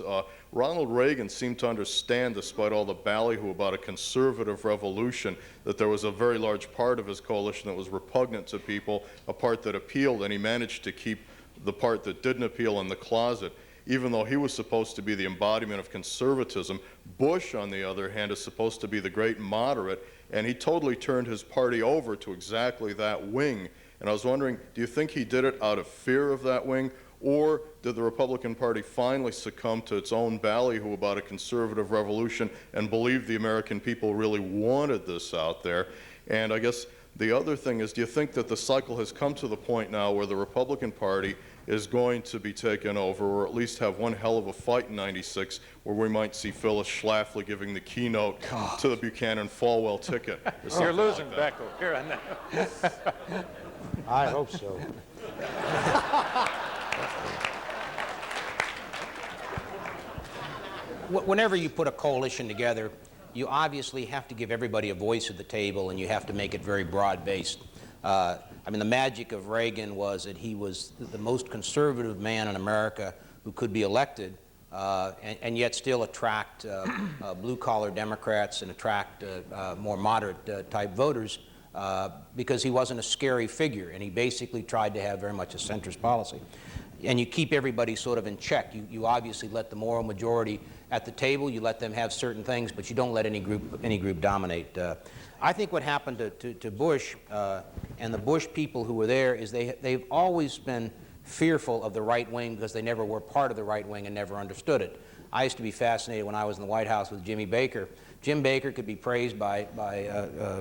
Ronald Reagan seemed to understand, despite all the ballyhoo about a conservative revolution, that there was a very large part of his coalition that was repugnant to people, a part that appealed, and he managed to keep the part that didn't appeal in the closet. Even though he was supposed to be the embodiment of conservatism, Bush, on the other hand, is supposed to be the great moderate, and he totally turned his party over to exactly that wing. And I was wondering, do you think he did it out of fear of that wing, or did the Republican Party finally succumb to its own ballyhoo about a conservative revolution and believe the American people really wanted this out there? And I guess the other thing is, do you think that the cycle has come to the point now where the Republican Party is going to be taken over, or at least have one hell of a fight in '96, where we might see Phyllis Schlafly giving the keynote to the Buchanan-Falwell ticket? You're losing, Beckle, here on that. I hope so. Whenever you put a coalition together, you obviously have to give everybody a voice at the table, and you have to make it very broad-based. I mean, the magic of Reagan was that he was the most conservative man in America who could be elected, and yet still attract blue-collar Democrats and attract more moderate type voters, because he wasn't a scary figure, and he basically tried to have very much a centrist policy. And you keep everybody sort of in check. You obviously let the moral majority at the table, you let them have certain things, but you don't let any group dominate. I think what happened to Bush and the Bush people who were there is they've always been fearful of the right wing because they never were part of the right wing and never understood it. I used to be fascinated when I was in the White House with Jimmy Baker. Jim Baker could be praised by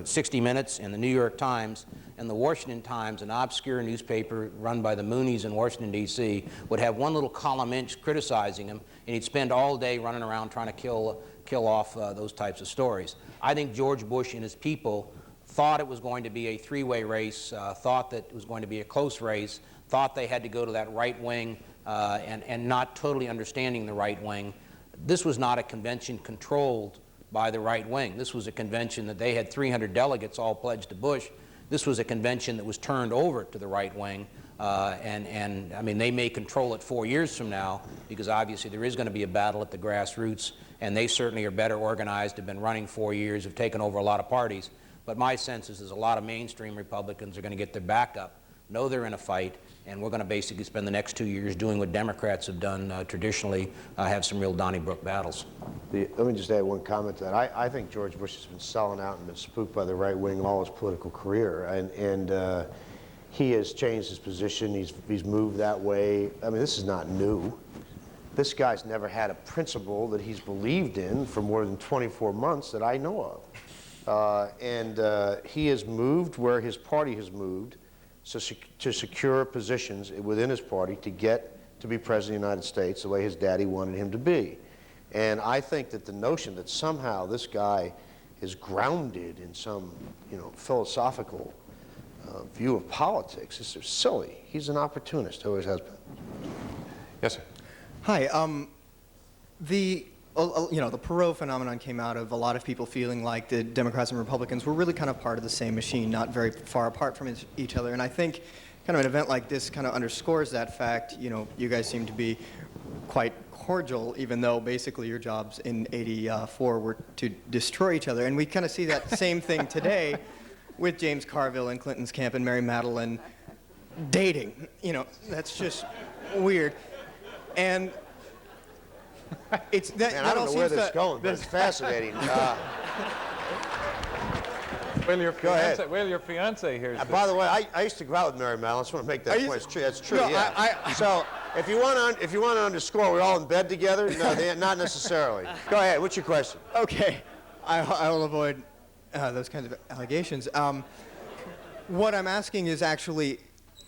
60 Minutes and the New York Times, and the Washington Times, an obscure newspaper run by the Moonies in Washington, D.C., would have one little column inch criticizing him, and he'd spend all day running around trying to kill off those types of stories. I think George Bush and his people thought it was going to be a three-way race, thought that it was going to be a close race, thought they had to go to that right wing, and not totally understanding the right wing. This was not a convention controlled by the right wing. This was a convention that they had 300 delegates all pledged to Bush. This was a convention that was turned over to the right wing, and I mean, they may control it 4 years from now, because obviously there is going to be a battle at the grassroots, and they certainly are better organized, have been running 4 years, have taken over a lot of parties. But my sense is a lot of mainstream Republicans are going to get their back up, know they're in a fight, and we're going to basically spend the next 2 years doing what Democrats have done traditionally, have some real Donnybrook battles. Let me just add one comment to that. I think George Bush has been selling out and been spooked by the right wing all his political career, and he has changed his position. He's moved that way. I mean, this is not new. This guy's never had a principle that he's believed in for more than 24 months that I know of. He has moved where his party has moved to secure positions within his party to get to be President of the United States the way his daddy wanted him to be. And I think that the notion that somehow this guy is grounded in some, philosophical view of politics is silly. He's an opportunist, always has been. Yes, sir. Hi. The Perot phenomenon came out of a lot of people feeling like the Democrats and Republicans were really kind of part of the same machine, not very far apart from each other. And I think kind of an event like this kind of underscores that fact. You guys seem to be quite cordial, even though basically your jobs in '84 were to destroy each other. And we kind of see that same thing today with James Carville in Clinton's camp and Mary Madeline dating. That's just weird. And it's that. Man, that I don't all know where seems this is to- going, but it's fascinating. Well, your fiance here. By the way, I used to go out with Mary Madeline. I just want to make that point. It's true. That's true. No, Yeah. So if you want to underscore, we're all in bed together. No, not necessarily. Go ahead. What's your question? Okay, I will avoid those kinds of allegations. What I'm asking is actually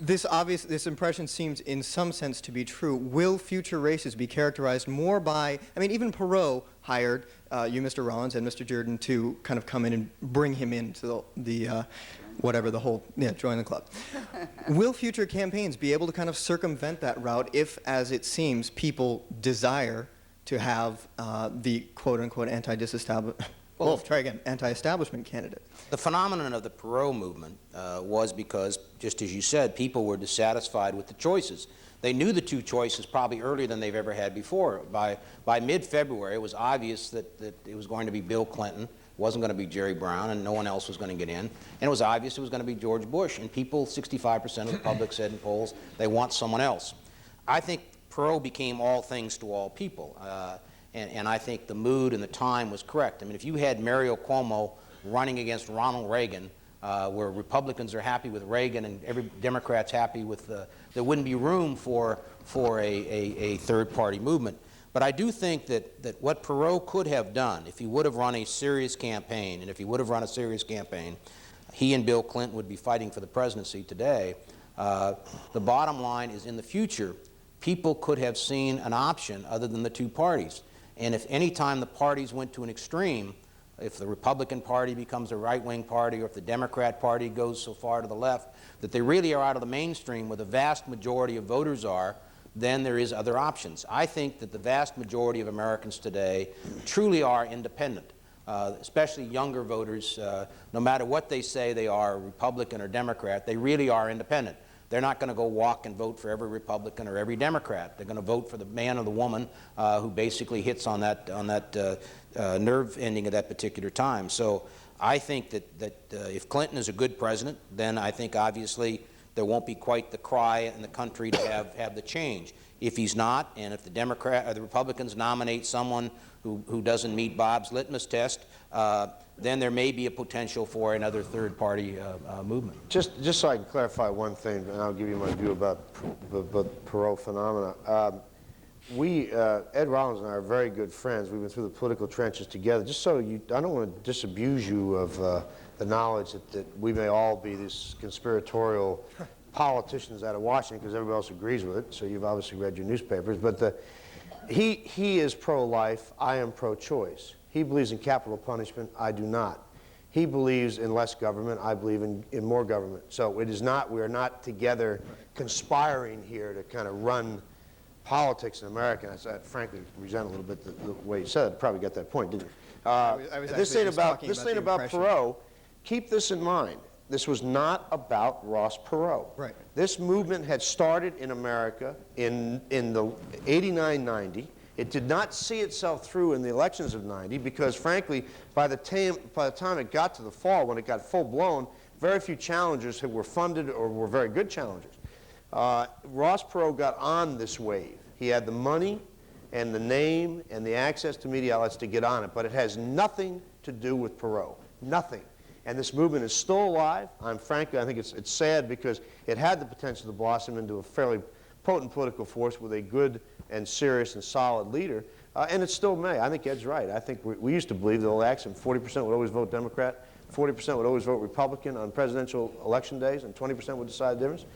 this impression seems in some sense to be true. Will future races be characterized more by, I mean, even Perot hired you, Mr. Rollins, and Mr. Jordan to kind of come in and bring him into the whatever the whole, join the club. Will future campaigns be able to kind of circumvent that route if, as it seems, people desire to have the quote-unquote anti-establishment candidate? The phenomenon of the Perot movement was because, just as you said, people were dissatisfied with the choices. They knew the two choices probably earlier than they've ever had before. By mid-February, it was obvious that it was going to be Bill Clinton, wasn't going to be Jerry Brown, and no one else was going to get in. And it was obvious it was going to be George Bush. And people, 65% of the public said in polls, they want someone else. I think Perot became all things to all people. And I think the mood and the time was correct. I mean, if you had Mario Cuomo running against Ronald Reagan, where Republicans are happy with Reagan and every Democrat's happy with, there wouldn't be room for a third-party movement. But I do think that what Perot could have done, if he would have run a serious campaign, and if he would have run a serious campaign, he and Bill Clinton would be fighting for the presidency today. The bottom line is, in the future, people could have seen an option other than the two parties. And if any time the parties went to an extreme, if the Republican Party becomes a right-wing party, or if the Democrat Party goes so far to the left that they really are out of the mainstream where the vast majority of voters are, then there is other options. I think that the vast majority of Americans today truly are independent, especially younger voters. No matter what they say they are, Republican or Democrat, they really are independent. They're not going to go walk and vote for every Republican or every Democrat. They're going to vote for the man or the woman who basically hits on that nerve ending at that particular time. So I think that if Clinton is a good president, then I think obviously there won't be quite the cry in the country to have the change. If he's not, and if the Democrat or the Republicans nominate someone who doesn't meet Bob's litmus test, then there may be a potential for another third-party movement. Just so I can clarify one thing, and I'll give you my view about the Perot phenomena. Ed Rollins and I are very good friends. We've been through the political trenches together. Just so I don't want to disabuse you of the knowledge that we may all be these conspiratorial politicians out of Washington, because everybody else agrees with it, so you've obviously read your newspapers. But he is pro-life, I am pro-choice. He believes in capital punishment, I do not. He believes in less government, I believe in more government. So it is not, we are not together conspiring here to kind of run politics in America. I frankly resent a little bit the way you said it. Probably got that point, didn't you? This ain't about Perot. Keep this in mind. This was not about Ross Perot. Right. This movement had started in America in the 89-90. It did not see itself through in the elections of 90 because, frankly, by the time it got to the fall, when it got full-blown, very few challengers who were funded or were very good challengers. Ross Perot got on this wave. He had the money and the name and the access to media outlets to get on it, but it has nothing to do with Perot. Nothing. And this movement is still alive. Frankly, I think it's sad because it had the potential to blossom into a fairly potent political force with a good and serious and solid leader, and it still may. I think Ed's right. I think we used to believe the old axiom, 40% would always vote Democrat, 40% would always vote Republican on presidential election days, and 20% would decide the difference.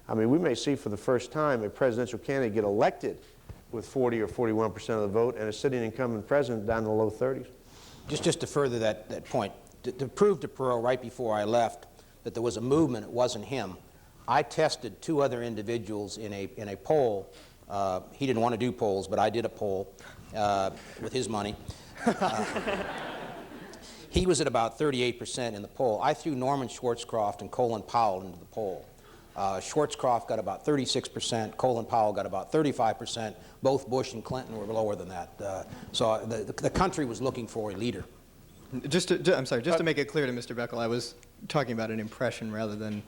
I mean, we may see for the first time a presidential candidate get elected with 40 or 41% of the vote and a sitting incumbent president down in the low 30s. Just to further that point, to prove to Perot right before I left that there was a movement, it wasn't him. I tested two other individuals in a poll. He didn't want to do polls, but I did a poll with his money. He was at about 38% in the poll. I threw Norman Schwarzkopf and Colin Powell into the poll. Schwarzkopf got about 36%, Colin Powell got about 35%. Both Bush and Clinton were lower than that. So the country was looking for a leader. I'm sorry, just to make it clear to Mr. Beckel, I was talking about an impression rather than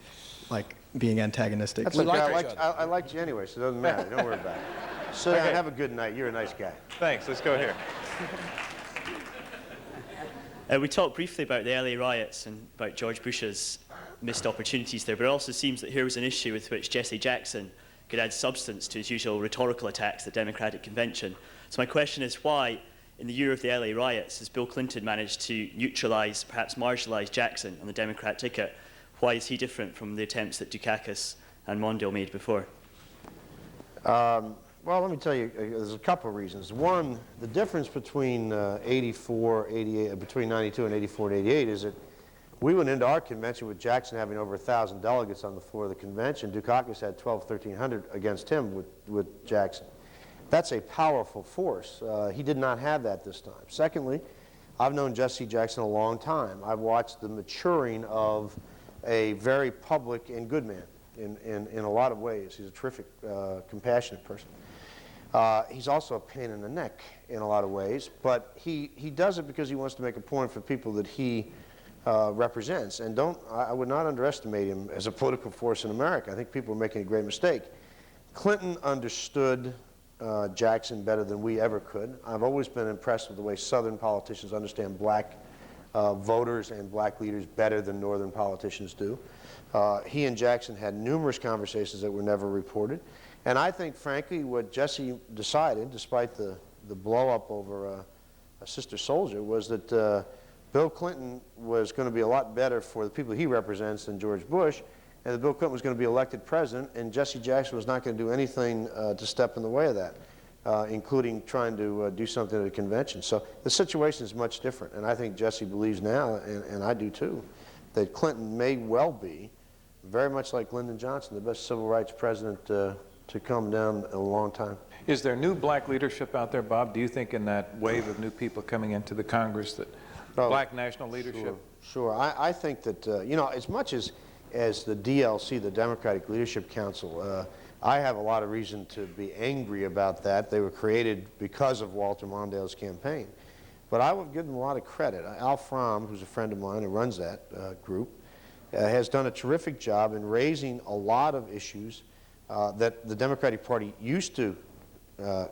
like being antagonistic. That's okay. I liked you anyway, so it doesn't matter. Don't worry about it. So have a good night. You're a nice guy. Thanks. Let's go here. We talked briefly about the LA riots and about George Bush's missed opportunities there, but it also seems that here was an issue with which Jesse Jackson could add substance to his usual rhetorical attacks at the Democratic Convention. So my question is why, in the year of the LA riots, has Bill Clinton managed to neutralize, perhaps marginalize Jackson on the Democrat ticket? Why is he different from the attempts that Dukakis and Mondale made before? Well, let me tell you, there's a couple of reasons. One, the difference between 84, 88, between 92 and 84 and 88 is that we went into our convention with Jackson having over 1,000 delegates on the floor of the convention. Dukakis had 1,300 against him with Jackson. That's a powerful force. He did not have that this time. Secondly, I've known Jesse Jackson a long time. I've watched the maturing of a very public and good man in a lot of ways. He's a terrific, compassionate person. He's also a pain in the neck in a lot of ways, but he does it because he wants to make a point for people that he represents. And I would not underestimate him as a political force in America. I think people are making a great mistake. Clinton understood Jackson better than we ever could. I've always been impressed with the way Southern politicians understand black voters and black leaders better than Northern politicians do. He and Jackson had numerous conversations that were never reported. And I think, frankly, what Jesse decided, despite the blow-up over a sister soldier, was that Bill Clinton was going to be a lot better for the people he represents than George Bush, and that Bill Clinton was going to be elected president, and Jesse Jackson was not going to do anything to step in the way of that, including trying to do something at a convention. So the situation is much different, and I think Jesse believes now, and I do too, that Clinton may well be, very much like Lyndon Johnson, the best civil rights president to come down in a long time. Is there new black leadership out there, Bob? Do you think in that wave of new people coming into the Congress that black national leadership? Sure. I think that, you know, as much as the DLC, the Democratic Leadership Council, I have a lot of reason to be angry about that. They were created because of Walter Mondale's campaign. But I would give them a lot of credit. Al Fromm, who's a friend of mine who runs that group, has done a terrific job in raising a lot of issues that the Democratic Party used to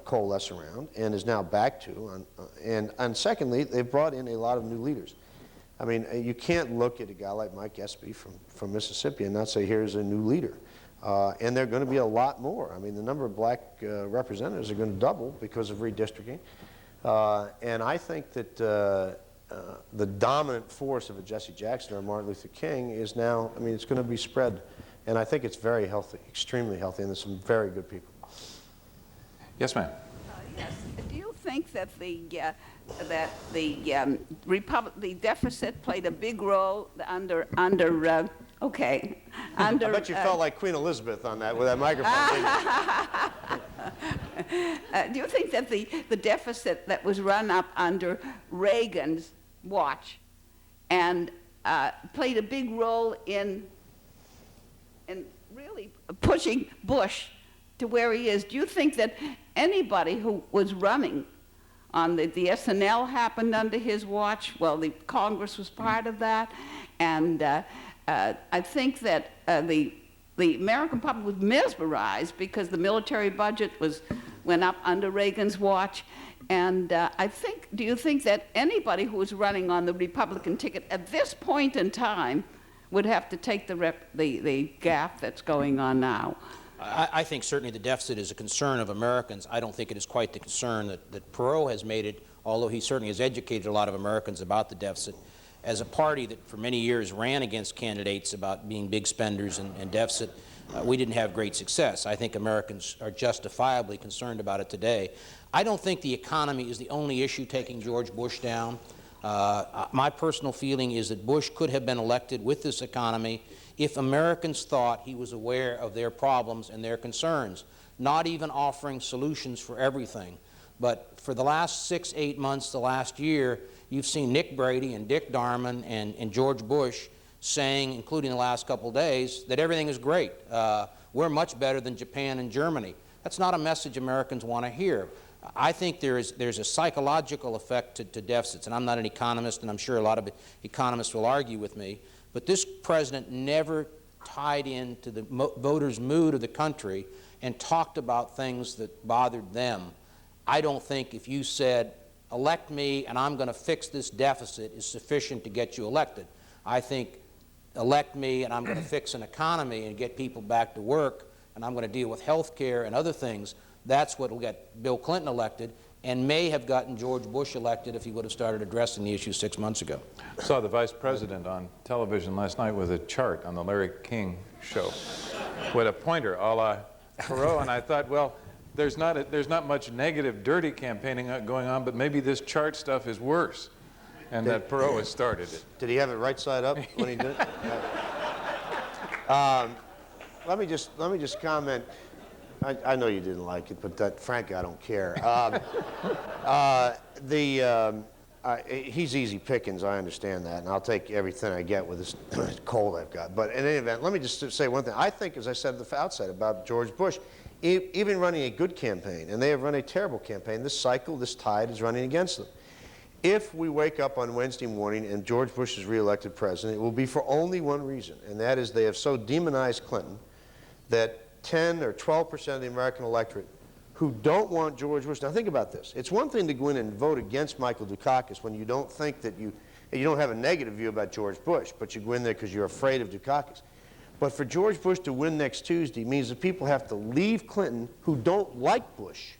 coalesce around and is now back to. And secondly, they've brought in a lot of new leaders. I mean, you can't look at a guy like Mike Espy from Mississippi and not say, here's a new leader. And there are going to be a lot more. I mean, the number of black representatives are going to double because of redistricting. And I think that the dominant force of a Jesse Jackson or a Martin Luther King is now, I mean, it's going to be spread. And I think it's very healthy, extremely healthy, and there's some very good people. Yes, ma'am. Yes. Do you think that the deficit played a big role under okay under? I bet you felt like Queen Elizabeth on that with that microphone. Do you think that the deficit that was run up under Reagan's watch and played a big role in really pushing Bush to where he is? Do you think that anybody who was running on the SNL happened under his watch? Well, the Congress was part of that, and I think that the American public was mesmerized because the military budget went up under Reagan's watch. And do you think that anybody who was running on the Republican ticket at this point in time would have to take the gap that's going on now? I think certainly the deficit is a concern of Americans. I don't think it is quite the concern that Perot has made it, although he certainly has educated a lot of Americans about the deficit. As a party that for many years ran against candidates about being big spenders and deficit, we didn't have great success. I think Americans are justifiably concerned about it today. I don't think the economy is the only issue taking George Bush down. My personal feeling is that Bush could have been elected with this economy if Americans thought he was aware of their problems and their concerns, not even offering solutions for everything. But for the last 6, 8 months, the last year, you've seen Nick Brady and Dick Darman and George Bush saying, including the last couple of days, that everything is great. We're much better than Japan and Germany. That's not a message Americans want to hear. I think there's a psychological effect to deficits, and I'm not an economist, and I'm sure a lot of economists will argue with me, but this president never tied into the voters' mood of the country and talked about things that bothered them. I don't think if you said, elect me and I'm going to fix this deficit is sufficient to get you elected. I think elect me and I'm going to fix an economy and get people back to work and I'm going to deal with health care and other things. That's what will get Bill Clinton elected and may have gotten George Bush elected if he would have started addressing the issue 6 months ago. I saw the vice president on television last night with a chart on the Larry King show. with a pointer, a la Perot, and I thought, well, there's not much negative, dirty campaigning going on, but maybe this chart stuff is worse, and that Perot has started it. Did he have it right side up when he did it? Let me just comment. I know you didn't like it, but frankly, I don't care. He's easy pickings, I understand that, and I'll take everything I get with this cold I've got. But in any event, let me just say one thing. I think, as I said at the outset about George Bush, even running a good campaign, and they have run a terrible campaign, this cycle, this tide is running against them. If we wake up on Wednesday morning and George Bush is reelected president, it will be for only one reason, and that is they have so demonized Clinton that 10 or 12% of the American electorate who don't want George Bush. Now think about this. It's one thing to go in and vote against Michael Dukakis when you don't think that you don't have a negative view about George Bush, but you go in there because you're afraid of Dukakis. But for George Bush to win next Tuesday means that people have to leave Clinton who don't like Bush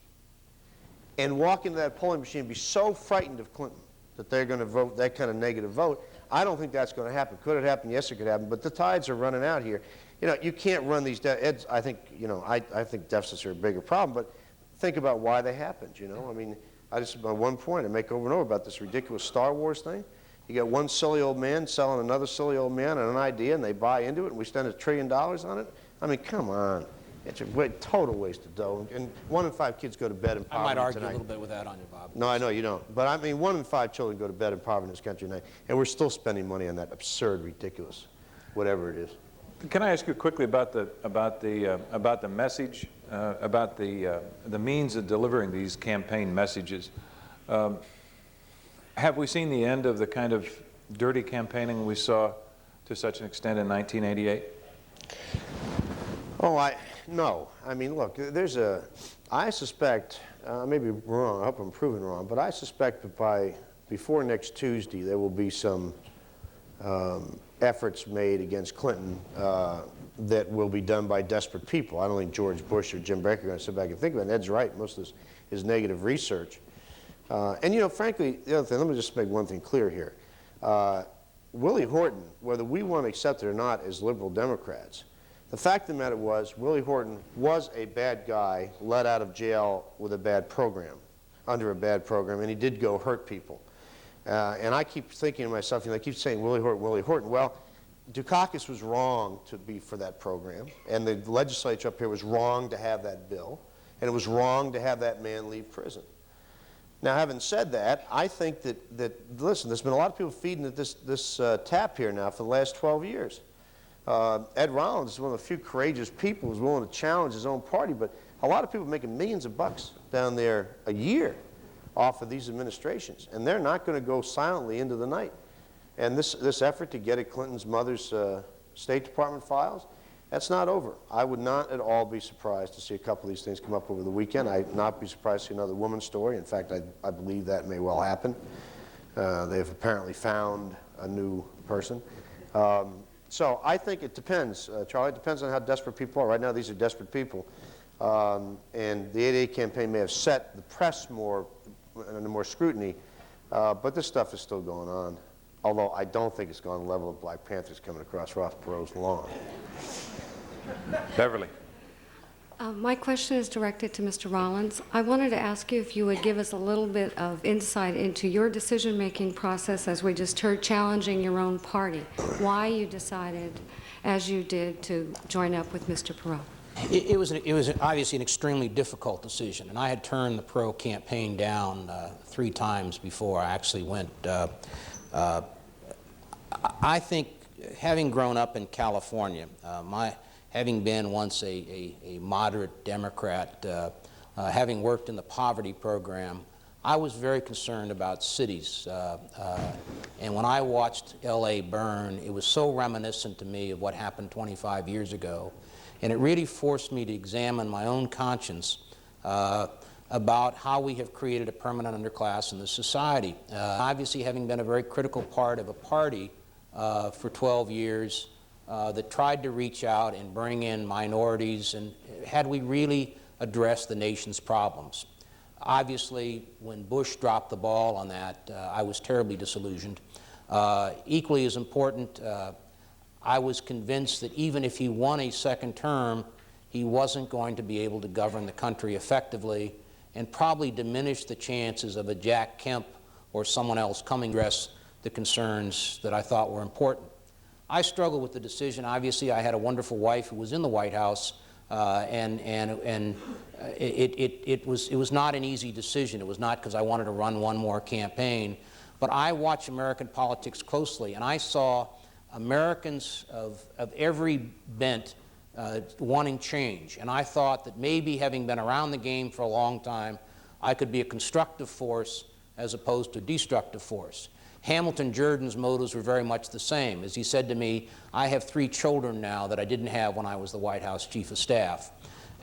and walk into that polling machine and be so frightened of Clinton that they're going to vote that kind of negative vote. I don't think that's going to happen. Could it happen? Yes, it could happen. But the tides are running out here. You know, you can't run these. I think, you know, I think deficits are a bigger problem. But think about why they happened. You know, I mean, I just at one point I make over and over about this ridiculous Star Wars thing. You got one silly old man selling another silly old man an idea, and they buy into it, and we spend $1 trillion on it. I mean, come on. It's a total waste of dough. And 1 in 5 kids go to bed in poverty I might argue tonight. a little bit with that on you, Bob. No, I know you don't. But I mean, 1 in 5 children go to bed in poverty in this country tonight, and we're still spending money on that absurd, ridiculous, whatever it is. Can I ask you quickly about the message, about the means of delivering these campaign messages? Have we seen the end of the kind of dirty campaigning we saw to such an extent in 1988? Oh, no. I mean, look, I suspect, I may be wrong, I hope I'm proven wrong, but I suspect that before next Tuesday there will be some efforts made against Clinton that will be done by desperate people. I don't think George Bush or Jim Baker are going to sit back and think about it. And Ed's right, most of this is negative research. And, you know, frankly, the other thing, let me just make one thing clear here. Willie Horton, whether we want to accept it or not as liberal Democrats, the fact of the matter was Willie Horton was a bad guy let out of jail with a bad program, under a bad program, and he did go hurt people. And I keep thinking to myself, you know, I keep saying Willie Horton, Willie Horton. Well, Dukakis was wrong to be for that program, and the legislature up here was wrong to have that bill, and it was wrong to have that man leave prison. Now, having said that, I think that listen, there's been a lot of people feeding at this tap here now for the last 12 years. Ed Rollins is one of the few courageous people who's willing to challenge his own party, but a lot of people making millions of bucks down there a year off of these administrations, and they're not going to go silently into the night. And this effort to get at Clinton's mother's State Department files, that's not over. I would not at all be surprised to see a couple of these things come up over the weekend. I'd not be surprised to see another woman's story. In fact, I believe that may well happen. They've apparently found a new person. So I think it depends, Charlie. It depends on how desperate people are. Right now, these are desperate people. And the 88 campaign may have set the press under more scrutiny, but this stuff is still going on. Although I don't think it's going to the level of Black Panthers coming across Ross Perot's lawn. Beverly. My question is directed to Mr. Rollins. I wanted to ask you if you would give us a little bit of insight into your decision-making process, as we just heard, challenging your own party. Why you decided, as you did, to join up with Mr. Perot. It was obviously an extremely difficult decision, and I had turned the Perot campaign down 3 times before I actually went. I think, having grown up in California, having been once a moderate Democrat, having worked in the poverty program, I was very concerned about cities. And when I watched L.A. burn, it was so reminiscent to me of what happened 25 years ago. And it really forced me to examine my own conscience about how we have created a permanent underclass in this society. Obviously, having been a very critical part of a party for 12 years that tried to reach out and bring in minorities, and had we really addressed the nation's problems. Obviously, when Bush dropped the ball on that, I was terribly disillusioned. Equally as important, I was convinced that even if he won a second term, he wasn't going to be able to govern the country effectively, and probably diminish the chances of a Jack Kemp or someone else coming to address the concerns that I thought were important. I struggled with the decision. Obviously, I had a wonderful wife who was in the White House, it was not an easy decision. It was not because I wanted to run one more campaign, but I watch American politics closely, and I saw Americans of every bent wanting change. And I thought that maybe, having been around the game for a long time, I could be a constructive force as opposed to a destructive force. Hamilton Jordan's motives were very much the same. As he said to me, I have 3 children now that I didn't have when I was the White House Chief of Staff.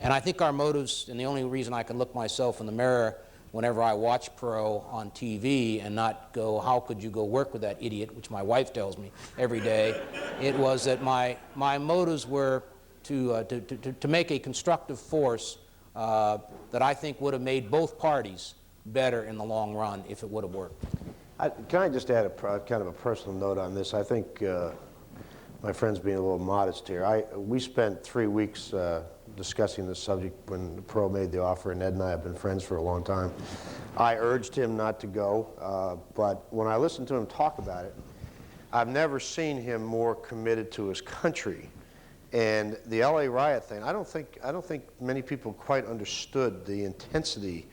And I think our motives, and the only reason I can look myself in the mirror whenever I watch Perot on TV and not go, how could you go work with that idiot, which my wife tells me every day, it was that my motives were to make a constructive force that I think would have made both parties better in the long run if it would have worked. Can I just add kind of a personal note on this? I think my friend's being a little modest here. We spent 3 weeks discussing this subject when Perot made the offer, and Ed and I have been friends for a long time. I urged him not to go, but when I listened to him talk about it, I've never seen him more committed to his country. And the LA riot thing, I don't think many people quite understood the intensity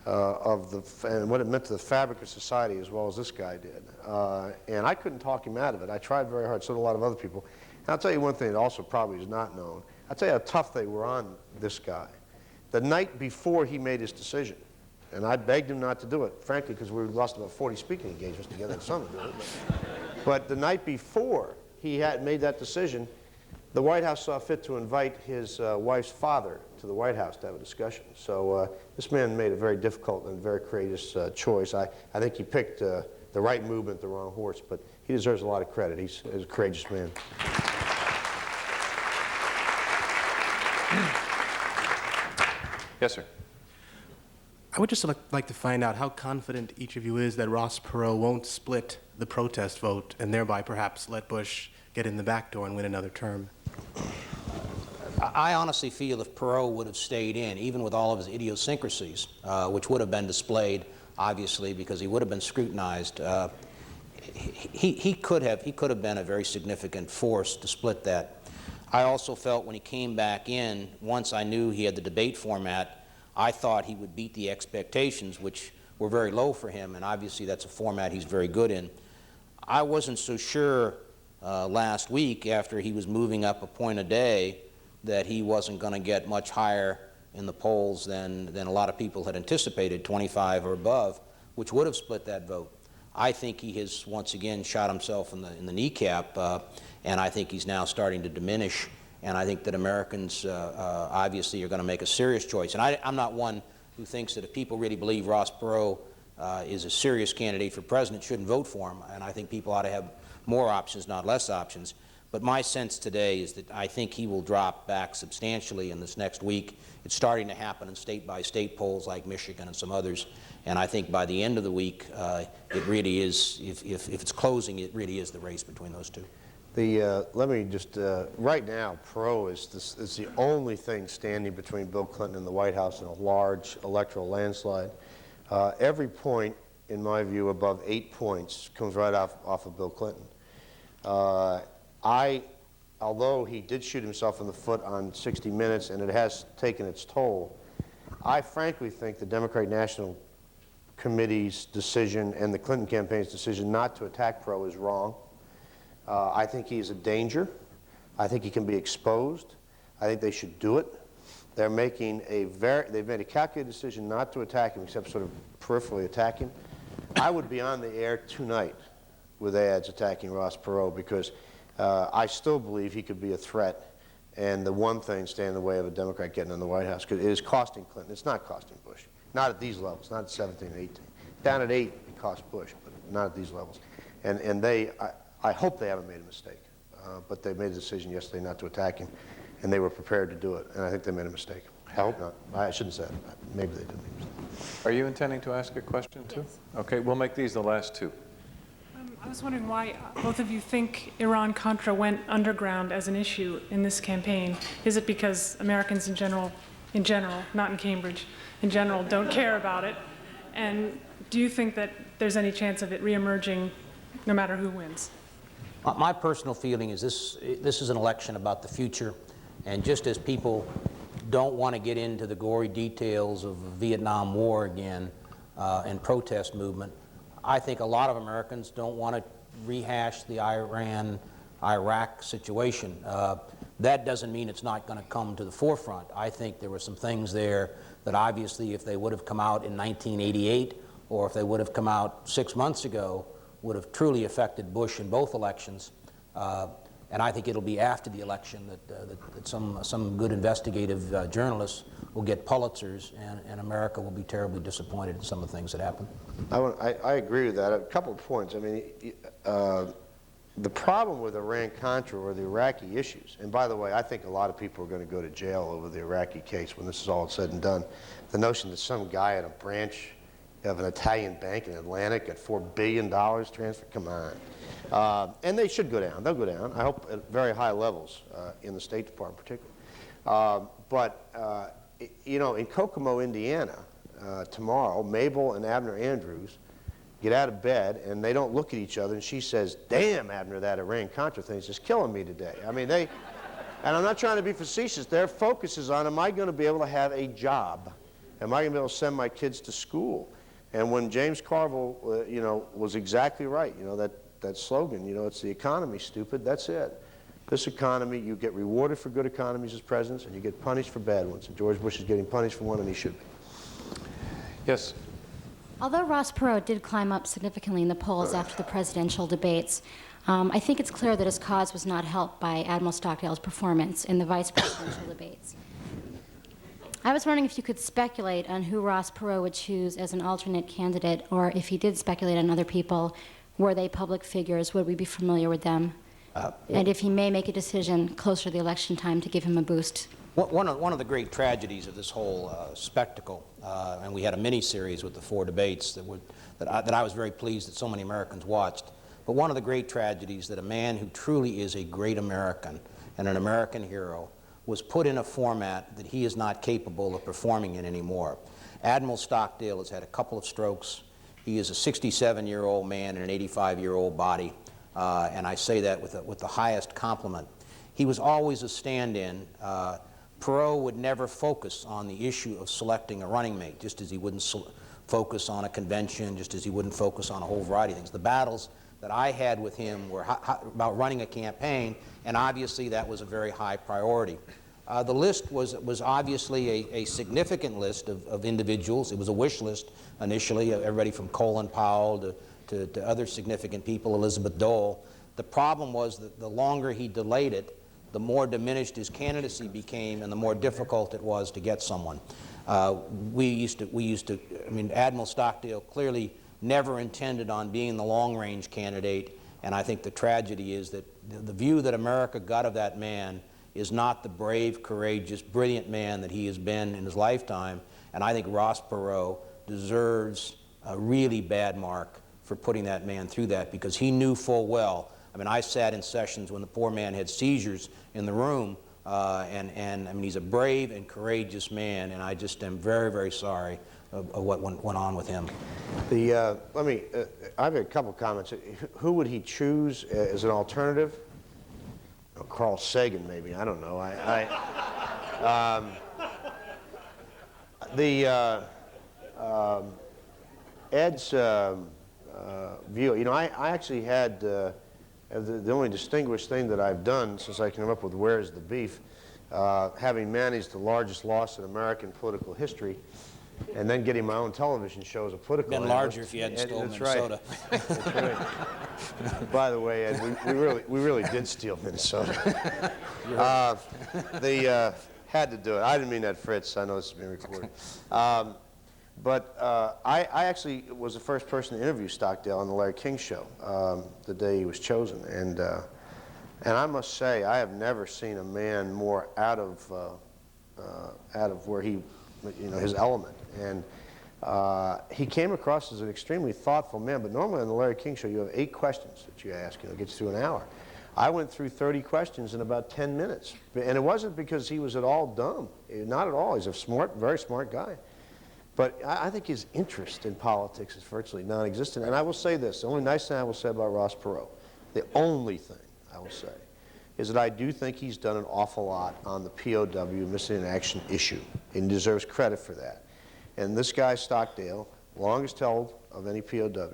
and what it meant to the fabric of society as well as this guy did. And I couldn't talk him out of it. I tried very hard, so did a lot of other people. And I'll tell you one thing that also probably is not known. I'll tell you how tough they were on this guy. The night before he made his decision, and I begged him not to do it, frankly, because we lost about 40 speaking engagements together in summer. But the night before he had made that decision, the White House saw fit to invite his wife's father to the White House to have a discussion. So this man made a very difficult and very courageous choice. I think he picked the right movement, the wrong horse, but he deserves a lot of credit. He's a courageous man. Yes, sir. I would just like to find out how confident each of you is that Ross Perot won't split the protest vote and thereby perhaps let Bush get in the back door and win another term. I honestly feel if Perot would have stayed in, even with all of his idiosyncrasies, which would have been displayed, obviously, because he would have been scrutinized, he could have been a very significant force to split that. I also felt when he came back in, once I knew he had the debate format, I thought he would beat the expectations, which were very low for him, and obviously that's a format he's very good in. I wasn't so sure last week, after he was moving up a point a day, that he wasn't going to get much higher in the polls than a lot of people had anticipated, 25 or above, which would have split that vote. I think he has once again shot himself in the kneecap, and I think he's now starting to diminish, and I think that Americans obviously are going to make a serious choice. And I'm not one who thinks that if people really believe Ross Perot is a serious candidate for president, shouldn't vote for him, and I think people ought to have more options, not less options. But my sense today is that I think he will drop back substantially in this next week. It's starting to happen in state-by-state polls like Michigan and some others. And I think by the end of the week, it really is, if it's closing, it really is the race between those two. Let me just, right now, Perot is the only thing standing between Bill Clinton and the White House in a large electoral landslide. Every point, in my view, above 8 points comes right off of Bill Clinton. Although he did shoot himself in the foot on 60 Minutes, and it has taken its toll, I frankly think the Democratic National Committee's decision and the Clinton campaign's decision not to attack Perot is wrong. I think he's a danger. I think he can be exposed. I think they should do it. They've made a calculated decision not to attack him, except sort of peripherally attack him. I would be on the air tonight with ads attacking Ross Perot, because I still believe he could be a threat, and the one thing standing in the way of a Democrat getting in the White House, because it is costing Clinton. It's not costing Bush. Not at these levels, not at 17 and 18. Down at 8, it cost Bush, but not at these levels. And I hope they haven't made a mistake, but they made a decision yesterday not to attack him, and they were prepared to do it, and I think they made a mistake. I hope not. I shouldn't say that. Maybe they did. Are you intending to ask a question too? Yes. Okay, we'll make these the last two. I was wondering why both of you think Iran-Contra went underground as an issue in this campaign. Is it because Americans in general, not in Cambridge, in general, don't care about it? And do you think that there's any chance of it reemerging no matter who wins? My personal feeling is this is an election about the future, and just as people don't want to get into the gory details of the Vietnam War again and protest movement, I think a lot of Americans don't want to rehash the Iran-Iraq situation. That doesn't mean it's not going to come to the forefront. I think there were some things there that obviously if they would have come out in 1988 or if they would have come out 6 months ago would have truly affected Bush in both elections. And I think it'll be after the election that some good investigative journalists will get Pulitzers, and America will be terribly disappointed in some of the things that happen. I agree with that. A couple of points. I mean, the problem with Iran-Contra or the Iraqi issues, and by the way, I think a lot of people are going to go to jail over the Iraqi case when this is all said and done. The notion that some guy at a branch of an Italian bank in Atlanta got $4 billion transferred, come on. And they should go down. They'll go down, I hope, at very high levels in the State Department particularly. You know, in Kokomo, Indiana, tomorrow, Mabel and Abner Andrews get out of bed, and they don't look at each other, and she says, damn, Abner, that Iran-Contra thing is just killing me today. I mean, and I'm not trying to be facetious, their focus is on, am I going to be able to have a job? Am I going to be able to send my kids to school? And when James Carville, you know, was exactly right, you know, that slogan, you know, it's the economy, stupid, that's it. This economy, you get rewarded for good economies as presidents, and you get punished for bad ones. And George Bush is getting punished for one, and he should be. Yes. Although Ross Perot did climb up significantly in the polls after the presidential debates, I think it's clear that his cause was not helped by Admiral Stockdale's performance in the vice presidential debates. I was wondering if you could speculate on who Ross Perot would choose as an alternate candidate, or if he did speculate on other people, were they public figures, would we be familiar with them? And if he may make a decision closer to the election time to give him a boost. One of the great tragedies of this whole spectacle, and we had a mini-series with the 4 debates that I was very pleased that so many Americans watched, but one of the great tragedies that a man who truly is a great American and an American hero was put in a format that he is not capable of performing in anymore. Admiral Stockdale has had a couple of strokes. He is a 67-year-old man in an 85-year-old body, and I say that with the highest compliment. He was always a stand-in. Perot would never focus on the issue of selecting a running mate, just as he wouldn't focus on a convention, just as he wouldn't focus on a whole variety of things. The battles that I had with him were about running a campaign, and obviously that was a very high priority. The list was obviously a significant list of individuals. It was a wish list initially, everybody from Colin Powell to other significant people, Elizabeth Dole. The problem was that the longer he delayed it, the more diminished his candidacy became and the more difficult it was to get someone. I mean, Admiral Stockdale clearly never intended on being the long-range candidate, and I think the tragedy is that the view that America got of that man is not the brave, courageous, brilliant man that he has been in his lifetime, and I think Ross Perot deserves a really bad mark for putting that man through that, because he knew full well. I mean, I sat in sessions when the poor man had seizures in the room, and I mean, he's a brave and courageous man, and I just am very, very sorry of what went on with him. I have a couple comments. Who would he choose as an alternative? Oh, Carl Sagan, maybe. I don't know. Ed's view. You know, I actually had the only distinguished thing that I've done since I came up with Where's the Beef, having managed the largest loss in American political history, and then getting my own television show as a political Been analyst. larger if you hadn't stolen That's Minnesota. Right. That's right. By the way, Ed, we really did steal Minnesota. Had to do it. I didn't mean that, Fritz. I know this is being recorded. But I actually was the first person to interview Stockdale on the Larry King Show the day he was chosen, and I must say I have never seen a man more out of where he, you know, his element. And He came across as an extremely thoughtful man, but normally on the Larry King Show you have 8 questions that you ask, and it gets through an hour. I went through 30 questions in about 10 minutes, and it wasn't because he was at all dumb. Not at all. He's a smart, very smart guy. But I think his interest in politics is virtually non-existent. And I will say this, the only nice thing I will say about Ross Perot, the only thing I will say, is that I do think he's done an awful lot on the POW missing in action issue, and deserves credit for that. And this guy, Stockdale, longest held of any POW,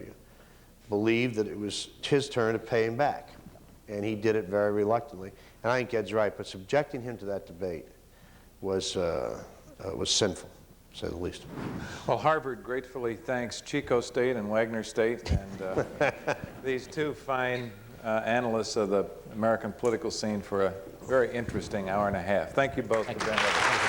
believed that it was his turn to pay him back. And he did it very reluctantly. And I think Ed's right, but subjecting him to that debate was sinful, to say the least. Well, Harvard gratefully thanks Chico State and Wagner State and these 2 fine analysts of the American political scene for a very interesting hour and a half. Thank you both for being with us.